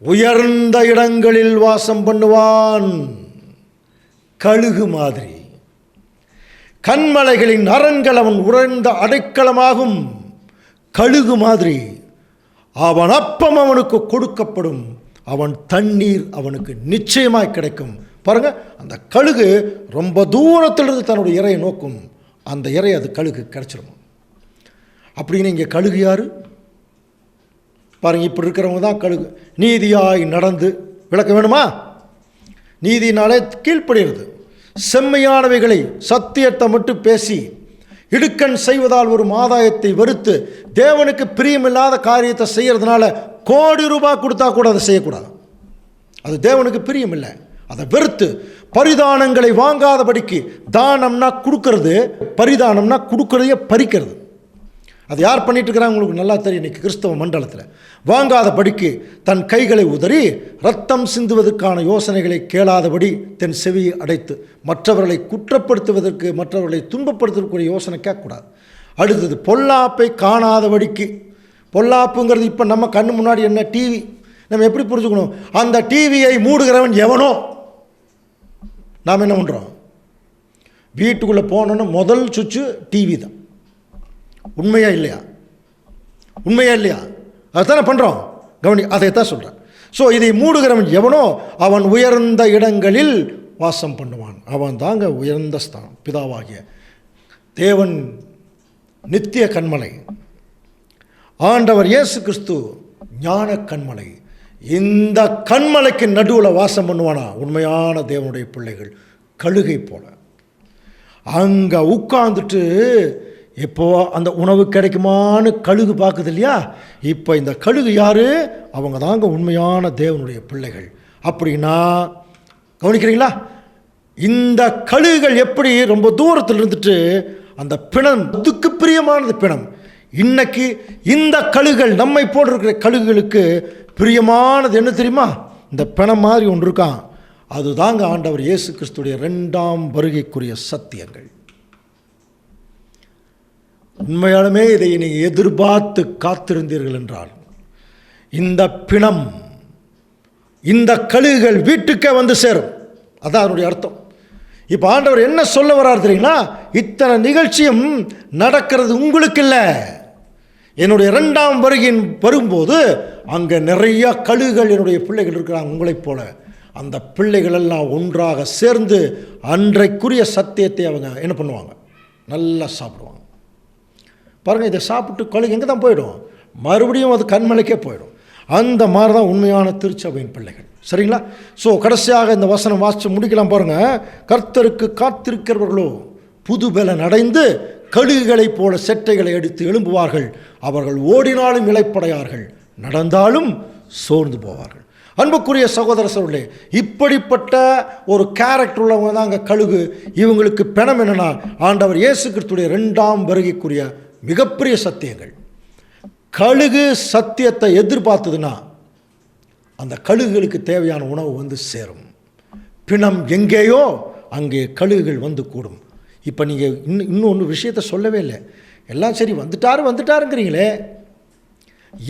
உயர்ந்த இடங்களில் வாசம் பண்ணுவான். கழுகு மாதிரி கண்மலைகளின் அரண்கள் அவன் உறைந்த அடைக்கலமாகும். கழுகு மாதிரி அவன் அப்பம் அவனுக்கு கொடுக்கப்படும், அவன் தண்ணீர் அவனுக்கு நிச்சயமாய் கிடைக்கும். பாருங்க, அந்த கழுகு ரொம்ப தூரத்திலிருந்து தன்னுடைய இரையை நோக்கும், அந்த இறை அது கழுகு கிடைச்சிடும். அப்படின்னு இங்கே கழுகு யாரு பாருங்க, இப்படி இருக்கிறவங்க தான் கழுகு. நீதியாய் நடந்து, விளக்க வேணுமா? நீதினாலே கீழ்ப்படுகிறது, செம்மையானவைகளை சத்தியத்தை மட்டும் பேசி இடுக்கண் செய்வதால் ஒரு ஆதாயத்தை வெறுத்து, தேவனுக்கு பிரியமில்லாத காரியத்தை செய்யறதுனால கோடி ரூபாய் கொடுத்தா கூட அதை செய்யக்கூடாது, அது தேவனுக்கு பிரியமில்லை. அதை வெறுத்து பரிதானங்களை வாங்காதபடிக்கு, தானம்னா கொடுக்கறது, பரிதானம்னா கொடுக்கறதையே பறிக்கிறது. அது யார் பண்ணிட்டு இருக்கிறாங்க உங்களுக்கு நல்லா தெரியும். இன்னைக்கு கிறிஸ்தவ மண்டலத்தில் வாங்காதபடிக்கு தன் கைகளை உதறி இரத்தம் சிந்துவதற்கான யோசனைகளை கேளாதபடி தன் செவியை அடைத்து மற்றவர்களை குற்றப்படுத்துவதற்கு, மற்றவர்களை துன்பப்படுத்துவதற்குரிய யோசனை கேட்கக்கூடாது. அடுத்தது பொல்லாப்பை காணாதபடிக்கு. பொல்லாப்புங்கிறது இப்போ நம்ம கண்ணு முன்னாடி என்ன டிவி, நம்ம எப்படி புரிஞ்சுக்கணும்? அந்த டிவியை மூடுகிறவன் எவனோ. நாம் என்ன பண்ணுறோம்? வீட்டுக்குள்ளே போனோன்னா முதல் சுவிட்சு டிவி தான். உண்மையா இல்லையா? உண்மையா இல்லையா? அதுதானே பண்ணுறோம். கவனி, அதைத்தான் சொல்கிறேன். ஸோ இதை மூடுகிறவன் எவனோ அவன் உயர்ந்த இடங்களில் வாசம் பண்ணுவான். அவன் தாங்க உயர்ந்த ஸ்தானம். பிதாவாகிய தேவன் நித்திய கண்மலை, ஆண்டவர் இயேசு கிறிஸ்து ஞான கண்மலை. இந்த கண்மலைக்கு நடுவில் வாசம் பண்ணுவானா உண்மையான தேவனுடைய பிள்ளைகள், கழுகை போல. அங்கே உட்கார்ந்துட்டு இப்போ அந்த உணவு கிடைக்குமான்னு கழுகு பார்க்குது இல்லையா? இப்போ இந்த கழுகு யார்? அவங்க தாங்க உண்மையான தேவனுடைய பிள்ளைகள். அப்படின்னா கவனிக்கிறீங்களா? இந்த கழுகுகள் எப்படி ரொம்ப தூரத்தில் இருந்துட்டு அந்த பிணம் அதுக்கு பிரியமானது பிணம். இன்னைக்கு இந்த கழுகுகள், நம்மை போட்டிருக்கிற கழுகுகளுக்கு பிரியமானது என்ன தெரியுமா? இந்த பிணம் மாதிரி ஒன்று இருக்கான். அதுதாங்க ஆண்டவர் இயேசு கிறிஸ்துடைய 2ஆம் வருகைக்குரிய சத்தியங்கள். உண்மையாலுமே இதை நீங்கள் எதிர்பார்த்து காத்திருந்தீர்கள் என்றால் இந்த பிணம், இந்த கழுகுகள் வீட்டுக்கே வந்து சேரும். அதான் அதனுடைய அர்த்தம். இப்போ ஆண்டவர் என்ன சொல்ல வர்றார் தெரியுங்களா? இத்தனை நிகழ்ச்சியும் நடக்கிறது உங்களுக்கு இல்லை. என்னுடைய 2ஆம் வருகையின் வரும்போது அங்கே நிறைய கழுகுகள் என்னுடைய பிள்ளைகள் இருக்கிறாங்க உங்களைப் போல. அந்த பிள்ளைகள் எல்லாம் ஒன்றாக சேர்ந்து அன்றைக்குரிய சத்தியத்தை அவங்க என்ன பண்ணுவாங்க? நல்லா சாப்பிடுவாங்க. பாருங்கள், இதை சாப்பிட்டு கழுகு எங்கே தான் போயிடும்? மறுபடியும் அது கண்மலைக்கே போயிடும். அந்த மாதிரி தான் உண்மையான திருச்சபையின் பிள்ளைகள். சரிங்களா? ஸோ கடைசியாக இந்த வசனம் வாசித்து முடிக்கலாம். பாருங்கள், கர்த்தருக்கு காத்திருக்கிறவர்களோ புதுபலன் அடைந்து கழுகுகளைப் போல செட்டைகளை எடுத்து எழும்புவார்கள். அவர்கள் ஓடினாலும் இளைப்படையார்கள், நடந்தாலும் சோர்ந்து போவார்கள். அன்புக்குரிய சகோதர சகோதரர்களே, இப்படிப்பட்ட ஒரு கேரக்டர் உள்ளவங்க தான் அங்கே கழுகு. இவங்களுக்கு பிணம் என்னன்னா, ஆண்டவர் இயேசு கிறிஸ்துடைய 2ஆம் வருகைக்குரிய மிகப்பெரிய சத்தியங்கள். கழுகு சத்தியத்தை எதிர்பார்த்ததுன்னா அந்த கழுகுகளுக்கு தேவையான உணவு வந்து சேரும். பிணம் எங்கேயோ அங்கே கழுகுகள் வந்து கூடும். இப்போ நீங்கள் இன்னொன்று விஷயத்தை சொல்லவே இல்லை. எல்லாம் சரி, வந்துட்டாருங்கிறீங்களே,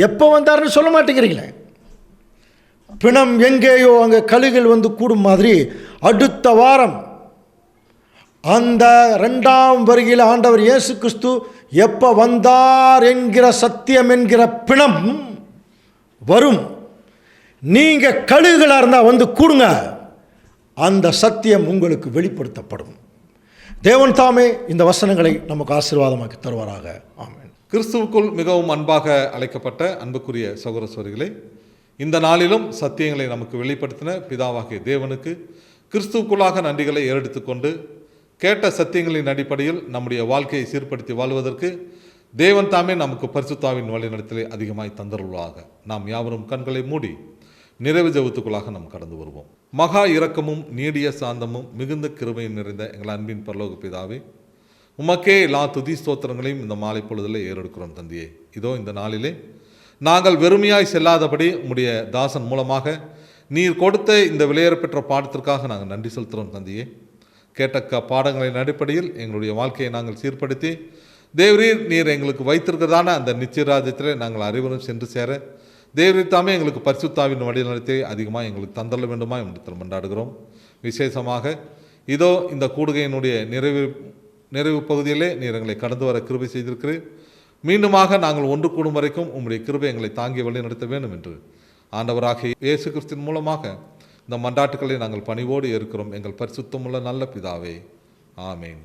எப்போ வந்தாருன்னு சொல்ல மாட்டேங்கிறீங்களே. பிணம் எங்கேயோ அங்கே கழுகுகள் வந்து கூடும் மாதிரி அடுத்த வாரம் அந்த 2ஆம் வருகையில் ஆண்டவர் இயேசு கிறிஸ்து எப்போ வந்தார் என்கிற சத்தியம் என்கிற பிணம் வரும். நீங்கள் கழுகுகளாக இருந்தால் வந்து கூடுங்க, அந்த சத்தியம் உங்களுக்கு வெளிப்படுத்தப்படும். தேவன் தாமே இந்த வசனங்களை நமக்கு ஆசீர்வாதமாக்கி தருவாராக. ஆமென். கிறிஸ்துவுக்குள் மிகவும் அன்பாக அழைக்கப்பட்ட அன்புக்குரிய சகோதர சகோதரிகளே, இந்த நாளிலும் சத்தியங்களை நமக்கு வெளிப்படுத்தின பிதாவாகிய தேவனுக்கு கிறிஸ்துவுக்குள்ளாக நன்றிகளை ஏறெடுத்துக்கொண்டு கேட்ட சத்தியங்களின் அடிப்படையில் நம்முடைய வாழ்க்கையை சீர்படுத்தி வாழ்வதற்கு தேவன் தாமே நமக்கு பரிசுத்தாவின் வழிநடத்தலை அதிகமாய் தந்தருள்ளாக. நாம் யாவரும் கண்களை மூடி நிறைவு ஜெபத்துக்குள்ளாக நாம் கடந்து வருவோம். மகா இரக்கமும் நீடிய சாந்தமும் மிகுந்த கிருபையும் நிறைந்த எங்கள் அன்பின் பரலோக பிதாவே, உமக்கே எல்லா துதி ஸ்தோத்திரங்களையும் இந்த மாலை பொழுதில் ஏறெடுக்கிறோம் தந்தையே. இதோ இந்த நாளிலே நாங்கள் வெறுமையாய் செல்லாதபடி உம்முடைய தாசன் மூலமாக நீர் கொடுத்த இந்த விலையேறப்பெற்ற பாடத்திற்காக நாங்கள் நன்றி செலுத்துகிறோம் தந்தையே. கேட்ட பாடங்களின் அடிப்படையில் எங்களுடைய வாழ்க்கையை நாங்கள் சீர்படுத்தி தேவரீர் நீர் எங்களுக்கு வைத்திருக்கிறதான அந்த நிச்சயராஜ்யத்தில் நாங்கள் அனைவரும் சென்று சேர தேவரீர் தாமே எங்களுக்கு பரிசுத்தாவின் வழிநடத்தி அதிகமாக எங்களுக்கு தந்தள்ள வேண்டுமா என்று கொண்டாடுகிறோம். விசேஷமாக இதோ இந்த கூடுகையினுடைய நிறைவு பகுதியிலே நீர் எங்களை கடந்து வர கிருபை செய்திருக்கிறீர். மீண்டுமாக நாங்கள் ஒன்று கூடும் வரைக்கும் உம்முடைய கிருபை எங்களை தாங்கி வழி நடத்த வேண்டும் என்று ஆண்டவராகிய இயேசு கிறிஸ்துவின் மூலமாக இந்த மன்றாட்டுக்களை நாங்கள் பணிவோடு இருக்கிறோம். எங்கள் பரிசுத்தமுள்ள நல்ல பிதாவே, ஆமேன்.